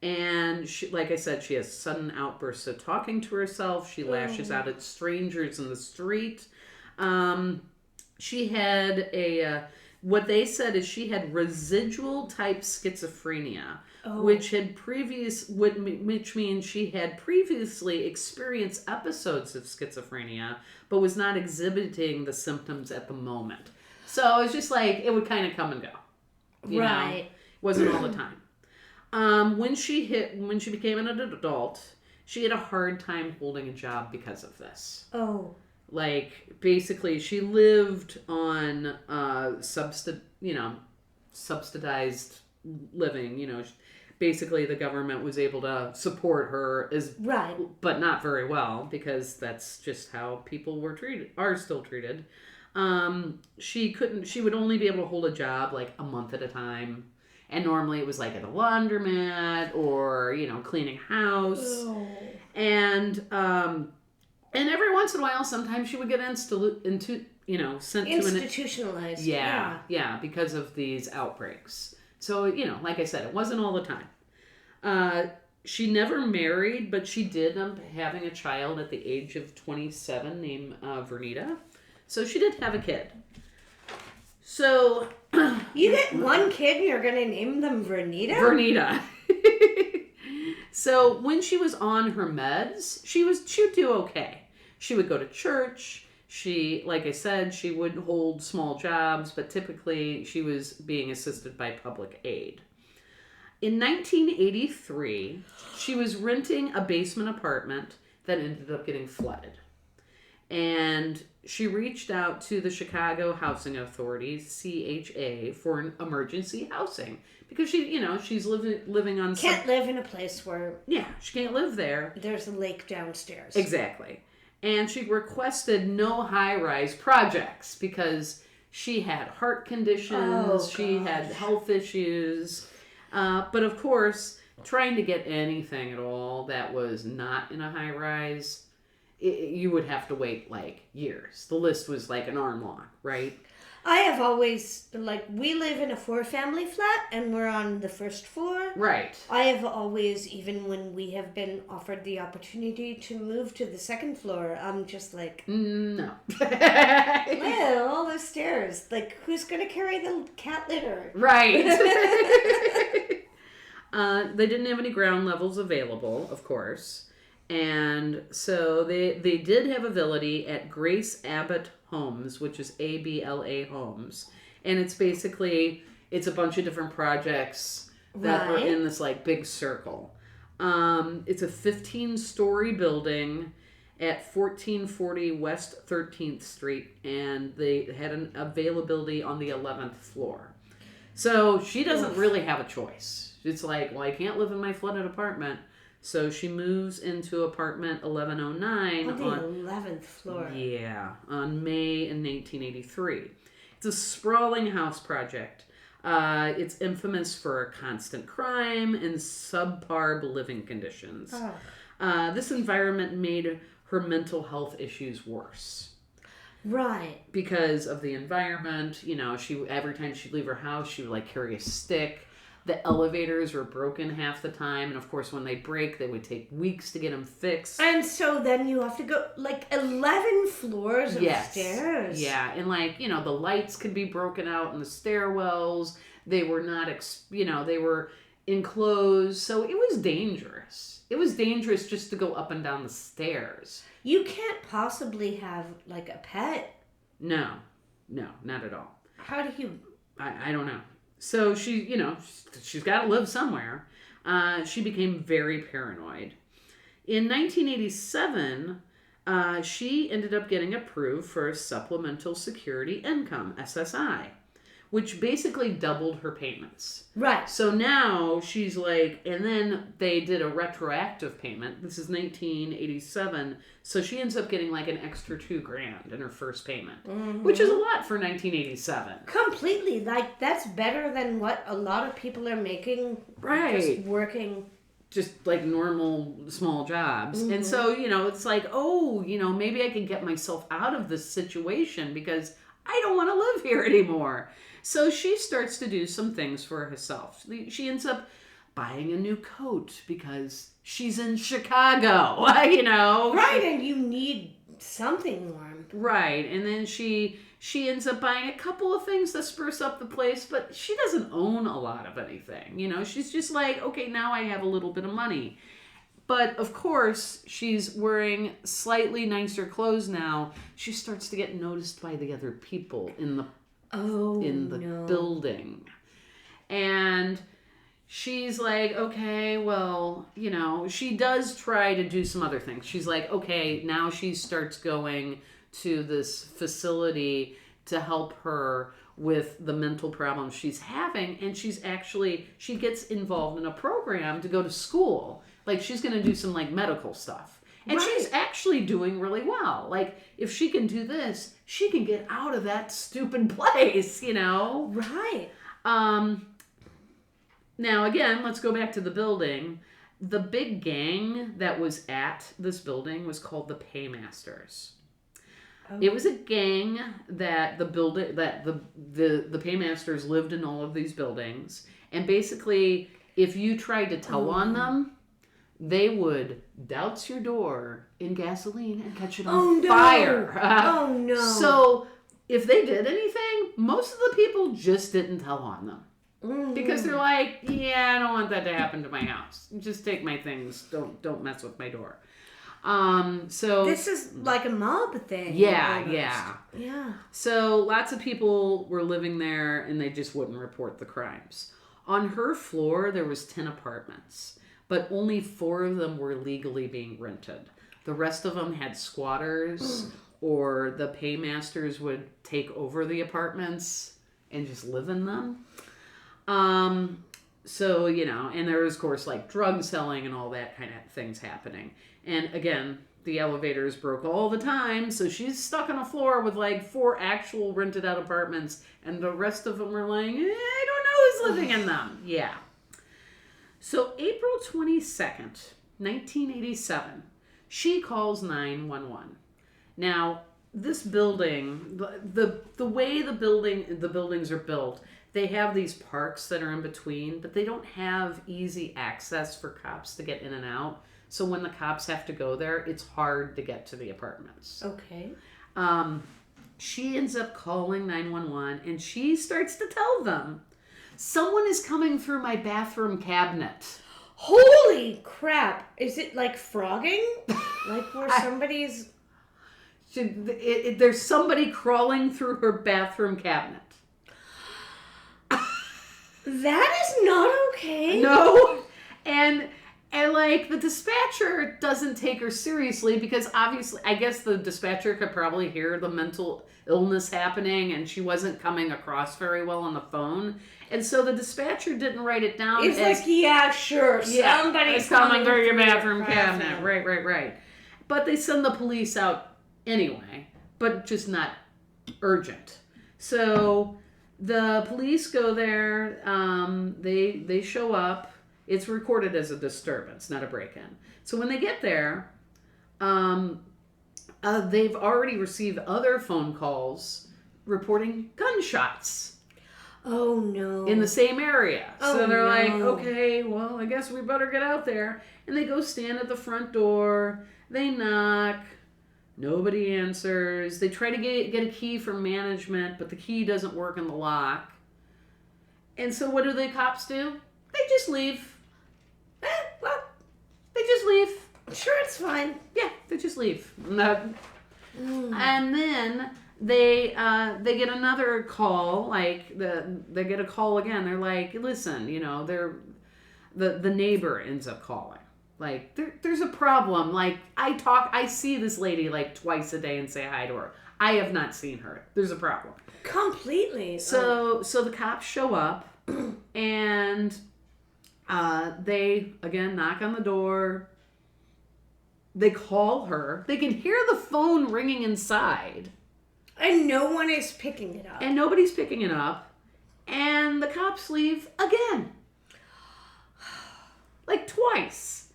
Speaker 2: And she, like I said, she has sudden outbursts of talking to herself. She lashes out at strangers in the street. She had what they said is she had residual type schizophrenia, which means she had previously experienced episodes of schizophrenia, but was not exhibiting the symptoms at the moment. So it's just like, it would kind of come and go.
Speaker 1: Right.
Speaker 2: It wasn't all the time. When she became an adult, she had a hard time holding a job because of this.
Speaker 1: Oh.
Speaker 2: Like, basically, she lived on subsidized living. Basically, the government was able to support her
Speaker 1: right,
Speaker 2: but not very well, because that's just how people are still treated. She would only be able to hold a job like a month at a time. And normally it was like at a laundromat or, cleaning house. Oh. And every once in a while, sometimes she would get sent to
Speaker 1: institutionalized.
Speaker 2: Yeah, because of these outbreaks. So, like I said, it wasn't all the time. She never married, but she did end up having a child at the age of 27 named Vernita. So she did have a kid. So...
Speaker 1: You get one kid and you're going to name them Vernita?
Speaker 2: Vernita. So when she was on her meds, she would do okay. She would go to church. Like I said, she would hold small jobs, but typically she was being assisted by public aid. In 1983, she was renting a basement apartment that ended up getting flooded. And she reached out to the Chicago Housing Authority, CHA, for an emergency housing. Because she's living on...
Speaker 1: Can't live in a place where...
Speaker 2: Yeah, she can't live there.
Speaker 1: There's a lake downstairs.
Speaker 2: Exactly. And she requested no high-rise projects because she had heart conditions, she had health issues. But of course, trying to get anything at all that was not in a high-rise... you would have to wait like years. The list was like an arm long, right?
Speaker 1: I have always, we live in a 4-family flat and we're on the first floor.
Speaker 2: Right.
Speaker 1: I have always, even when we have been offered the opportunity to move to the second floor, I'm just like...
Speaker 2: No.
Speaker 1: Well, all those stairs. Like, who's going to carry the cat litter?
Speaker 2: Right. They didn't have any ground levels available, of course. And so they did have ability at Grace Abbott Homes, which is ABLA Homes. And it's basically, it's a bunch of different projects that are in this like big circle. It's a 15-story building at 1440 West 13th Street, and they had an availability on the 11th floor. So she doesn't really have a choice. It's like, well, I can't live in my flooded apartment. So she moves into apartment 1109
Speaker 1: on the 11th floor.
Speaker 2: Yeah, on May in 1983. It's a sprawling house project. It's infamous for constant crime and subpar living conditions. This environment made her mental health issues worse.
Speaker 1: Right.
Speaker 2: Because of the environment, every time she'd leave her house, she would like carry a stick. The elevators were broken half the time, and of course when they break, they would take weeks to get them fixed.
Speaker 1: And so then you have to go like 11 floors of stairs.
Speaker 2: Yeah, and the lights could be broken out in the stairwells. They were not, they were enclosed, so it was dangerous. It was dangerous just to go up and down the stairs.
Speaker 1: You can't possibly have like a pet.
Speaker 2: No, not at all.
Speaker 1: How do you?
Speaker 2: I don't know. So she's got to live somewhere. She became very paranoid. In 1987, she ended up getting approved for a supplemental security income, SSI, which basically doubled her payments.
Speaker 1: Right.
Speaker 2: So now she's like, and then they did a retroactive payment. This is 1987. So she ends up getting like an extra $2,000 in her first payment, which is a lot for 1987.
Speaker 1: Completely. Like, that's better than what a lot of people are making.
Speaker 2: Right.
Speaker 1: Just working.
Speaker 2: Just like normal small jobs. Mm-hmm. And so, it's like, maybe I can get myself out of this situation because I don't want to live here anymore. So she starts to do some things for herself. She ends up buying a new coat because she's in Chicago,
Speaker 1: Right, and you need something warm.
Speaker 2: Right, and then she ends up buying a couple of things to spruce up the place, but she doesn't own a lot of anything. She's just like, okay, now I have a little bit of money. But of course, she's wearing slightly nicer clothes now. She starts to get noticed by the other people in the building. And she's like, okay, well, she does try to do some other things. She's like, okay, now she starts going to this facility to help her with the mental problems she's having. And she gets involved in a program to go to school. Like, she's going to do some, medical stuff. And she's actually doing really well. Like, if she can do this, she can get out of that stupid place,
Speaker 1: Right.
Speaker 2: Now, again, let's go back to the building. The big gang that was at this building was called the Paymasters. Oh. It was a gang that the Paymasters lived in all of these buildings. And basically, if you tried to tell on them, they would douse your door in gasoline and catch it on fire.
Speaker 1: Oh, no.
Speaker 2: So if they did anything, most of the people just didn't tell on them. Because they're like, yeah, I don't want that to happen to my house. Just take my things. Don't mess with my door. So
Speaker 1: this is like a mob thing.
Speaker 2: Yeah. So lots of people were living there and they just wouldn't report the crimes. On her floor, there was 10 apartments. But only 4 of them were legally being rented. The rest of them had squatters, or the Paymasters would take over the apartments and just live in them. So, and there was, of course, drug selling and all that kind of things happening. And again, the elevators broke all the time, so she's stuck on a floor with 4 actual rented out apartments, and the rest of them are I don't know who's living in them. Yeah. So April 22nd, 1987, she calls 911. Now, this building, the way the buildings are built, they have these parks that are in between, but they don't have easy access for cops to get in and out. So when the cops have to go there, it's hard to get to the apartments.
Speaker 1: Okay.
Speaker 2: She ends up calling 911, and she starts to tell them, someone is coming through my bathroom cabinet.
Speaker 1: Holy crap. Is it like frogging? Where somebody's...
Speaker 2: There's somebody crawling through her bathroom cabinet.
Speaker 1: That is not okay.
Speaker 2: No. And the dispatcher doesn't take her seriously because obviously, I guess the dispatcher could probably hear the mental illness happening and she wasn't coming across very well on the phone. And so the dispatcher didn't write it down.
Speaker 1: It's yeah, sure.
Speaker 2: Yeah,
Speaker 1: somebody's
Speaker 2: coming through your bathroom cabinet. Right. But they send the police out anyway, but just not urgent. So the police go there. They show up. It's recorded as a disturbance, not a break-in. So when they get there, they've already received other phone calls reporting gunshots.
Speaker 1: Oh, no.
Speaker 2: In the same area.
Speaker 1: Oh,
Speaker 2: so they're like,
Speaker 1: no.
Speaker 2: okay, well, I guess we better get out there. And they go stand at the front door. They knock. Nobody answers. They try to get a key from management, but the key doesn't work in the lock. And so what do the cops do? They just leave.
Speaker 1: Well,
Speaker 2: They just leave.
Speaker 1: sure, it's fine.
Speaker 2: Yeah, they just leave. And then they get another call, like they get a call again. They're like, listen, the neighbor ends up calling. Like, there's a problem. Like, I see this lady like twice a day and say hi to her. I have not seen her. There's a problem.
Speaker 1: Completely.
Speaker 2: So the cops show up and they again knock on the door. They call her. They can hear the phone ringing inside.
Speaker 1: And no one is picking it up.
Speaker 2: And nobody's picking it up. And the cops leave again. Like twice.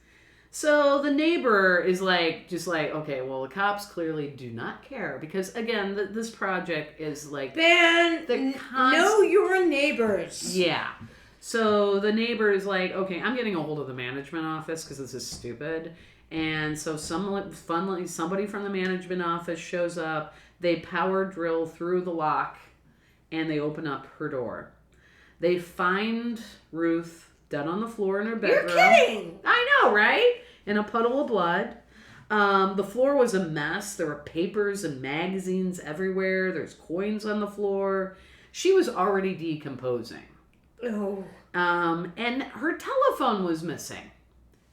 Speaker 2: So the neighbor is just like, okay, well, the cops clearly do not care. Because, again, this project is like...
Speaker 1: Ben, know your neighbors.
Speaker 2: Yeah. So the neighbor is like, okay, I'm getting a hold of the management office because this is stupid. And so somebody from the management office shows up. They power drill through the lock and they open up her door. They find Ruth dead on the floor in her bedroom.
Speaker 1: You're kidding!
Speaker 2: I know, right? In a puddle of blood. The floor was a mess. There were papers and magazines everywhere. There's coins on the floor. She was already decomposing.
Speaker 1: Oh.
Speaker 2: And her telephone was missing.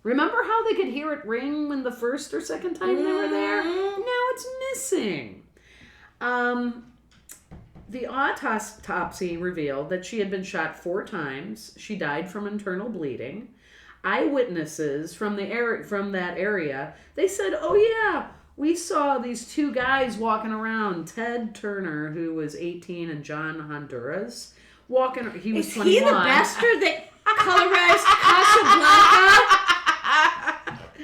Speaker 2: Remember how they could hear it ring when the first or second time they were there? Now it's missing. The autopsy revealed that she had been shot 4 times. She died from internal bleeding. Eyewitnesses from that area, they said, oh yeah, we saw these 2 guys walking around. Ted Turner, who was 18, and John Honduras, walking. He was 21. Is he the
Speaker 1: bastard that colorized Casablanca?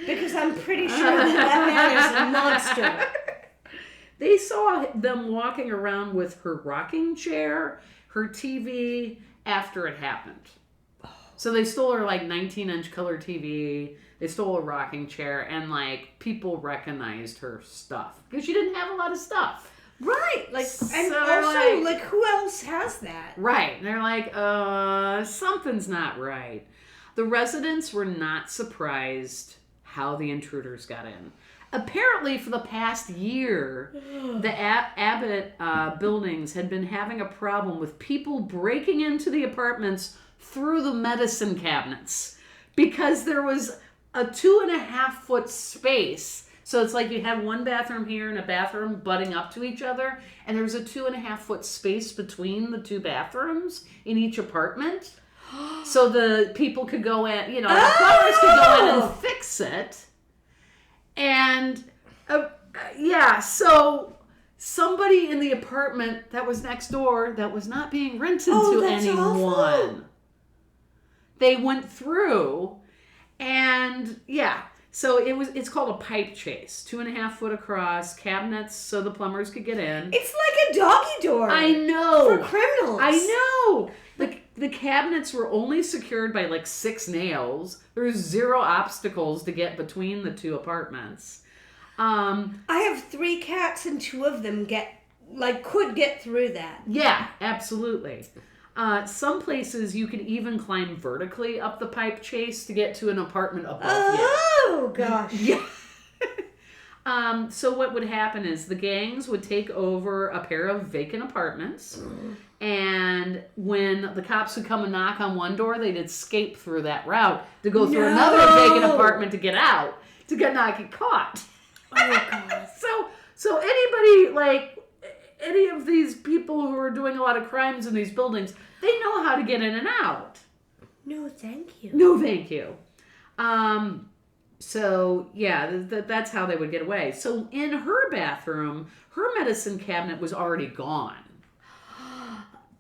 Speaker 1: Because I'm pretty sure that man is a monster.
Speaker 2: They saw them walking around with her rocking chair, her TV, after it happened. So they stole her 19-inch color TV. They stole a rocking chair, and people recognized her stuff because she didn't have a lot of stuff.
Speaker 1: Right. And
Speaker 2: so
Speaker 1: also, who else has that?
Speaker 2: Right. And they're like, something's not right. The residents were not surprised how the intruders got in. Apparently, for the past year, the Abbott buildings had been having a problem with people breaking into the apartments through the medicine cabinets because there was a 2.5-foot space. So it's like you have one bathroom here and a bathroom butting up to each other, and there was a 2.5-foot space between the 2 bathrooms in each apartment. So the people could go in, the plumbers could go in and fix it. And so somebody in the apartment that was next door that was not being rented to anyone. Awful. They went through, and so it's called a pipe chase, 2.5 foot across, cabinets so the plumbers could get in.
Speaker 1: It's like a doggy door.
Speaker 2: I know.
Speaker 1: For criminals.
Speaker 2: I know. The cabinets were only secured by 6 nails. There was 0 obstacles to get between the 2 apartments.
Speaker 1: I have 3 cats and 2 of them could get through that.
Speaker 2: Yeah, absolutely. Some places you could even climb vertically up the pipe chase to get to an apartment above you.
Speaker 1: Oh, gosh.
Speaker 2: Yeah. So what would happen is the gangs would take over a pair of vacant apartments, and when the cops would come and knock on one door, they'd escape through that route to go through another vacant apartment to get out, to not get caught.
Speaker 1: Oh, God.
Speaker 2: So anybody, any of these people who are doing a lot of crimes in these buildings, they know how to get in and out.
Speaker 1: No, thank you.
Speaker 2: No, thank you. So, that's how they would get away. So, in her bathroom, her medicine cabinet was already gone.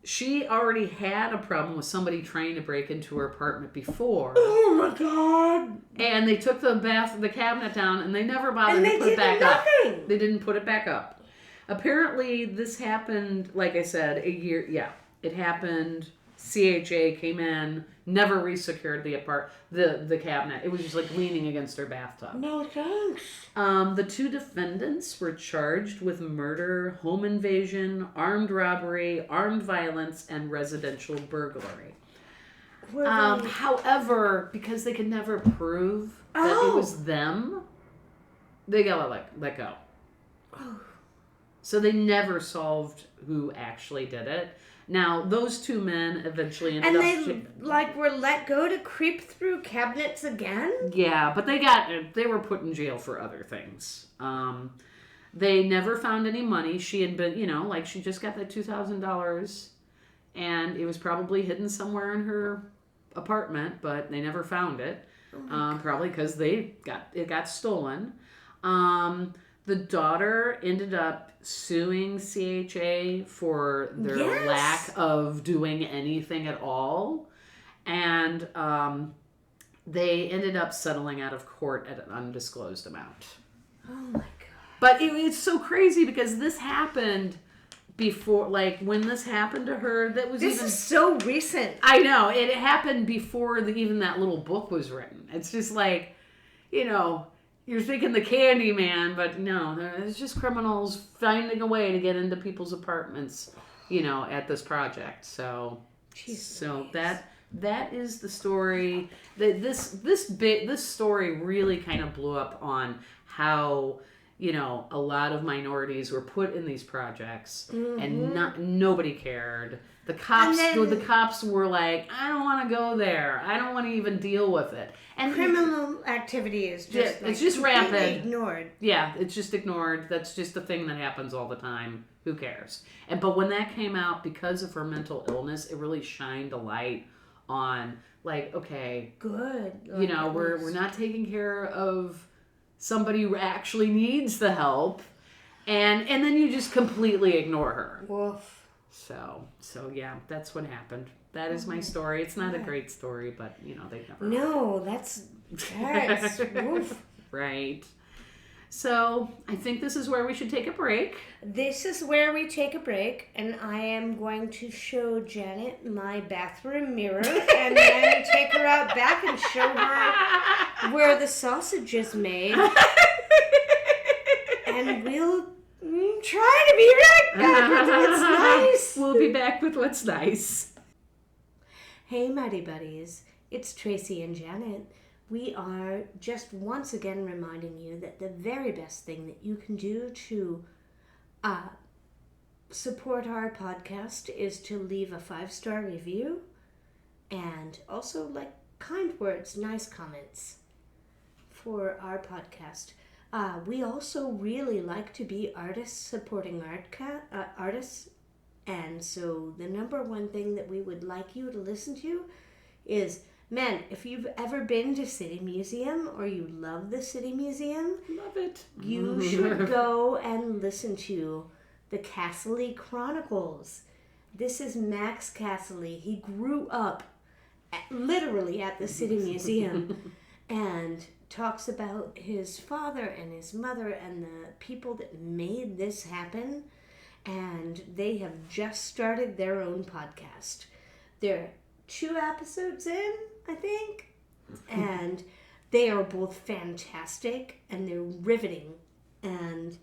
Speaker 2: she already had a problem with somebody trying to break into her apartment before.
Speaker 1: Oh my God!
Speaker 2: And they took the cabinet down, and they never bothered to put it back up. They didn't put it back up. Apparently, this happened, like I said, a year. Yeah, it happened. CHA came in, never resecured the cabinet. It was just like leaning against her bathtub.
Speaker 1: No thanks.
Speaker 2: The two defendants were charged with murder, home invasion, armed robbery, armed violence, and residential burglary. However, because they could never prove that it was them, they got let go. So they never solved who actually did it. Now, those two men eventually ended up...
Speaker 1: And they, were let go to creep through cabinets again?
Speaker 2: Yeah, but they were put in jail for other things. They never found any money. She had been, she just got that $2,000, and it was probably hidden somewhere in her apartment, but they never found it. Probably because it got stolen. The daughter ended up suing CHA for their lack of doing anything at all. And they ended up settling out of court at an undisclosed amount.
Speaker 1: Oh my God.
Speaker 2: But it's so crazy because this happened before, when this happened to her,
Speaker 1: This is so recent.
Speaker 2: I know. It happened before even that little book was written. It's just you're thinking the Candyman, but no, it's just criminals finding a way to get into people's apartments, at this project. So, that is the story. This story really kind of blew up on how a lot of minorities were put in these projects, and nobody cared. The cops were like, I don't want to go there. I don't want to even deal with it. And
Speaker 1: criminal activity is just
Speaker 2: it's just rampant.
Speaker 1: Ignored.
Speaker 2: Yeah, it's just ignored. That's just a thing that happens all the time. Who cares? But when that came out, because of her mental illness, it really shined a light on okay,
Speaker 1: good.
Speaker 2: We're not taking care of somebody who actually needs the help, and then you just completely ignore her.
Speaker 1: Woof.
Speaker 2: So yeah, that's what happened. That is my story. It's not a great story, but they've never.
Speaker 1: No, that's woof.
Speaker 2: Right. So I think this is where we should take a break.
Speaker 1: This is where we take a break, and I am going to show Janet my bathroom mirror, and then take her out back and show her where the sausage is made, and we'll try to be right back with what's nice.
Speaker 2: We'll be back with what's nice.
Speaker 1: Hey, Mighty Buddies. It's Tracey and Janet. We are just once again reminding you that the very best thing that you can do to support our podcast is to leave a 5-star review, and also kind words, nice comments for our podcast. We also really like to be artists supporting artists, and so the number one thing that we would like you to listen to is, if you've ever been to City Museum or you love the City Museum,
Speaker 2: love it,
Speaker 1: you should go and listen to the Castley Chronicles. This is Max Castley. He grew up literally at the City Museum and talks about his father and his mother and the people that made this happen, and they have just started their own podcast. They're 2 episodes in, I think, and they are both fantastic and they're riveting. And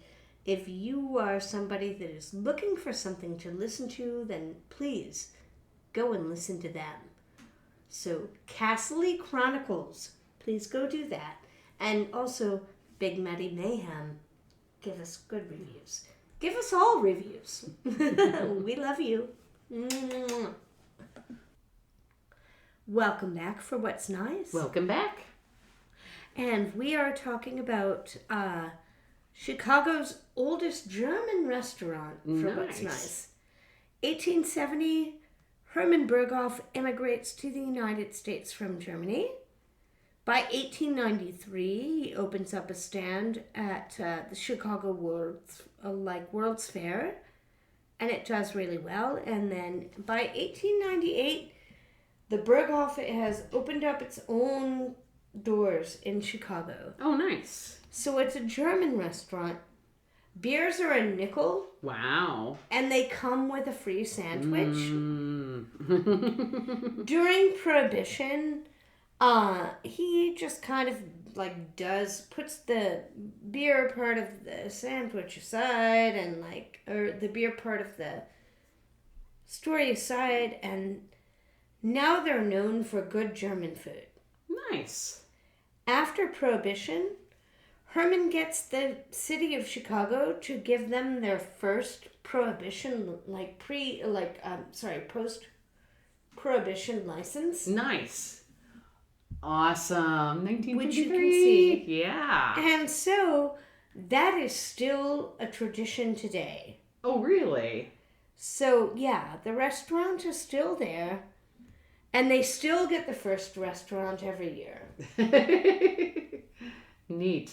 Speaker 1: if you are somebody that is looking for something to listen to, then please go and listen to them. So, Castley Chronicles, please go do that. And also, Big Maddie Mayhem, give us good reviews. Give us all reviews. We love you. Welcome back for What's Nice.
Speaker 2: Welcome back.
Speaker 1: And we are talking about Chicago's oldest German restaurant for What's Nice. 1870, Hermann Berghoff immigrates to the United States from Germany. By 1893, he opens up a stand at the Chicago World's Fair. and it does really well. And then by 1898, the Berghof has opened up its own doors in Chicago.
Speaker 2: Oh, nice.
Speaker 1: So it's a German restaurant. Beers are a nickel.
Speaker 2: Wow.
Speaker 1: And they come with a free sandwich. During Prohibition, he just kind of puts the beer part of the sandwich aside or the beer part of the story aside, and now they're known for good German food.
Speaker 2: Nice.
Speaker 1: After Prohibition, Herman gets the city of Chicago to give them their first Prohibition, post-Prohibition license.
Speaker 2: Nice. Awesome. 1953.
Speaker 1: Which you can see.
Speaker 2: Yeah.
Speaker 1: And so that is still a tradition today.
Speaker 2: Oh, really?
Speaker 1: So, yeah, the restaurant is still there. And they still get the first restaurant every year.
Speaker 2: Neat.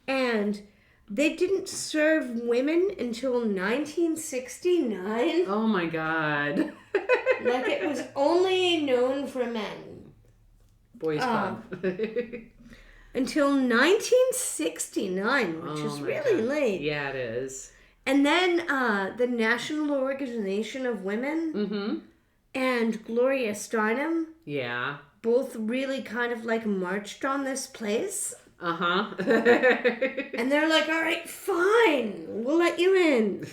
Speaker 1: And they didn't serve women until 1969.
Speaker 2: Oh my God.
Speaker 1: It was only known for men.
Speaker 2: Boys Club.
Speaker 1: Until 1969, which is really late.
Speaker 2: Yeah, it is.
Speaker 1: And then the National Organization of Women and Gloria Steinem both really kind of marched on this place. And they're like, all right, fine, we'll let you in.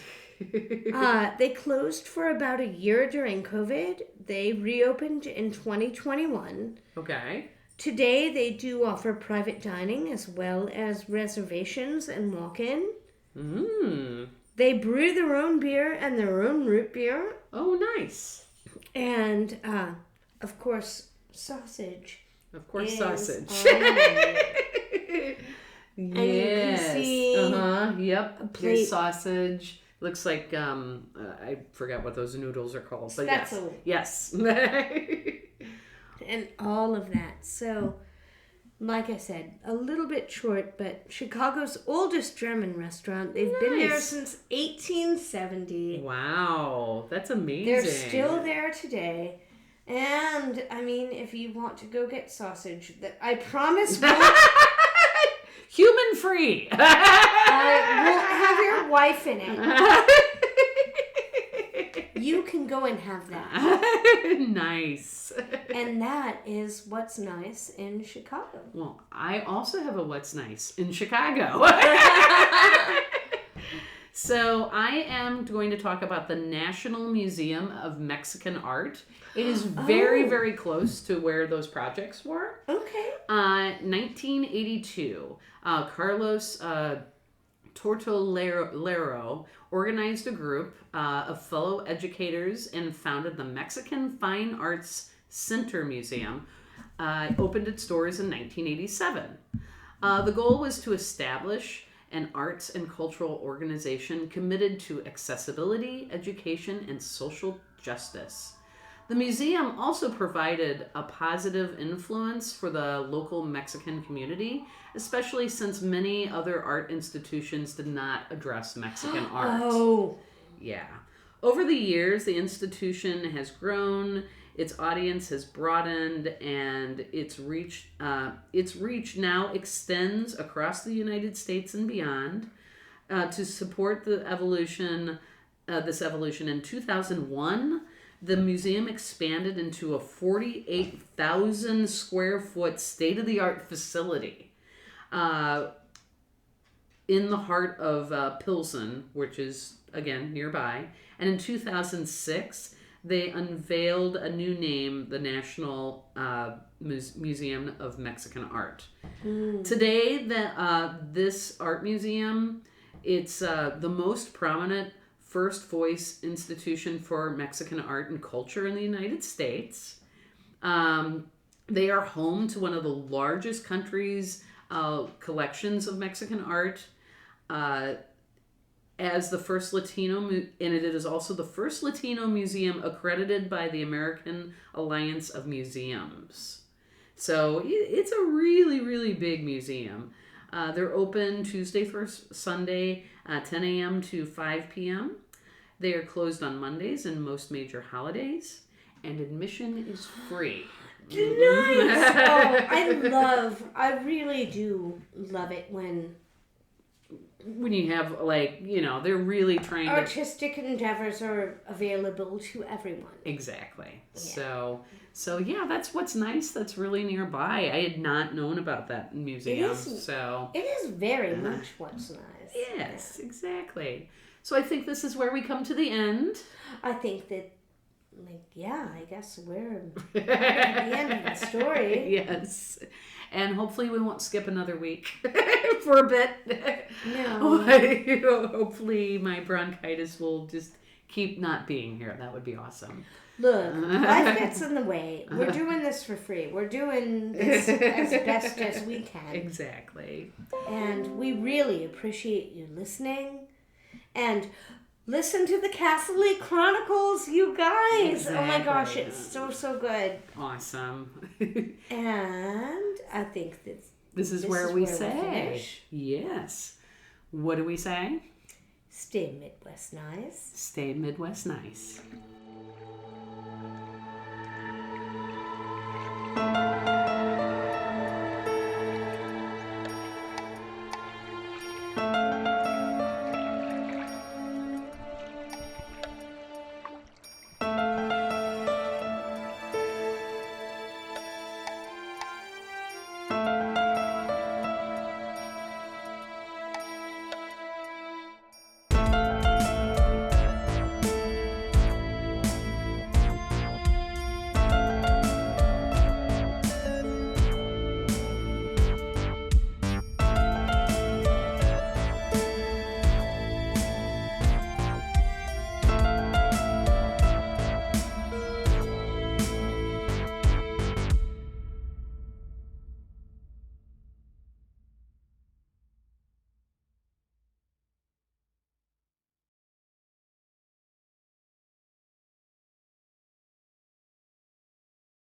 Speaker 1: They closed for about a year during COVID. They reopened in 2021.
Speaker 2: Okay.
Speaker 1: Today, they do offer private dining as well as reservations and walk-in. They brew their own beer and their own root beer.
Speaker 2: Oh, nice.
Speaker 1: And, of course, sausage.
Speaker 2: Of course, sausage.
Speaker 1: And you can see
Speaker 2: Yep. There's sausage. Looks like I forgot what those noodles are called, but
Speaker 1: Spatzel.
Speaker 2: Yes.
Speaker 1: And all of that. So, like I said, a little bit short, but Chicago's oldest German restaurant. They've been there since 1870.
Speaker 2: Wow, that's amazing.
Speaker 1: They're still there today. And, I mean, if you want to go get sausage, I promise won't...
Speaker 2: Human free.
Speaker 1: won't have your wife in it. You can go and have that.
Speaker 2: Nice.
Speaker 1: And that is what's nice in Chicago.
Speaker 2: Well, I also have a what's nice in Chicago. So I am going to talk about the National Museum of Mexican Art. It is very, very close to where those projects were.
Speaker 1: Okay.
Speaker 2: 1982, Carlos Tortolero organized a group of fellow educators and founded the Mexican Fine Arts Center Museum. Opened its doors in 1987. The goal was to establish an arts and cultural organization committed to accessibility, education, and social justice. The museum also provided a positive influence for the local Mexican community, especially since many other art institutions did not address Mexican art.
Speaker 1: Oh.
Speaker 2: Yeah. Over the years, the institution has grown, its audience has broadened, and its reach now extends across the United States and beyond. To support the evolution, this evolution, in 2001, the museum expanded into a 48,000 square foot state-of-the-art facility in the heart of Pilsen, which is, again, nearby. And in 2006, they unveiled a new name, the National Museum of Mexican Art. Today, this art museum, it's the most prominent first voice institution for Mexican art and culture in the United States. They are home to one of the largest countries' collections of Mexican art. As the first Latino, and it is also the first Latino museum accredited by the American Alliance of Museums. So it's a really, really big museum. They're open Tuesday through Sunday, 10 a.m. to 5 p.m. They are closed on Mondays and most major holidays, and admission is free.
Speaker 1: Nice! I really do love it when
Speaker 2: you have, like, they're really trying
Speaker 1: artistic endeavors are available to everyone.
Speaker 2: Exactly. Yeah. So yeah, that's what's nice. That's really nearby. I had not known about that museum.
Speaker 1: It is very much what's nice.
Speaker 2: Yes, exactly. So I think this is where we come to the end.
Speaker 1: I think that, I guess we're at the end of the story.
Speaker 2: Yes. And hopefully we won't skip another week for a bit.
Speaker 1: No.
Speaker 2: Hopefully my bronchitis will just keep not being here. That would be awesome.
Speaker 1: Look, life gets in the way. We're doing this for free. We're doing this as best as we can.
Speaker 2: Exactly.
Speaker 1: And we really appreciate you listening. And listen to the Castle Lake Chronicles, you guys. Exactly. Oh my gosh, it's so good.
Speaker 2: Awesome.
Speaker 1: And I think that
Speaker 2: this is where we say, yes. What do we say?
Speaker 1: Stay Midwest nice.
Speaker 2: Stay Midwest nice.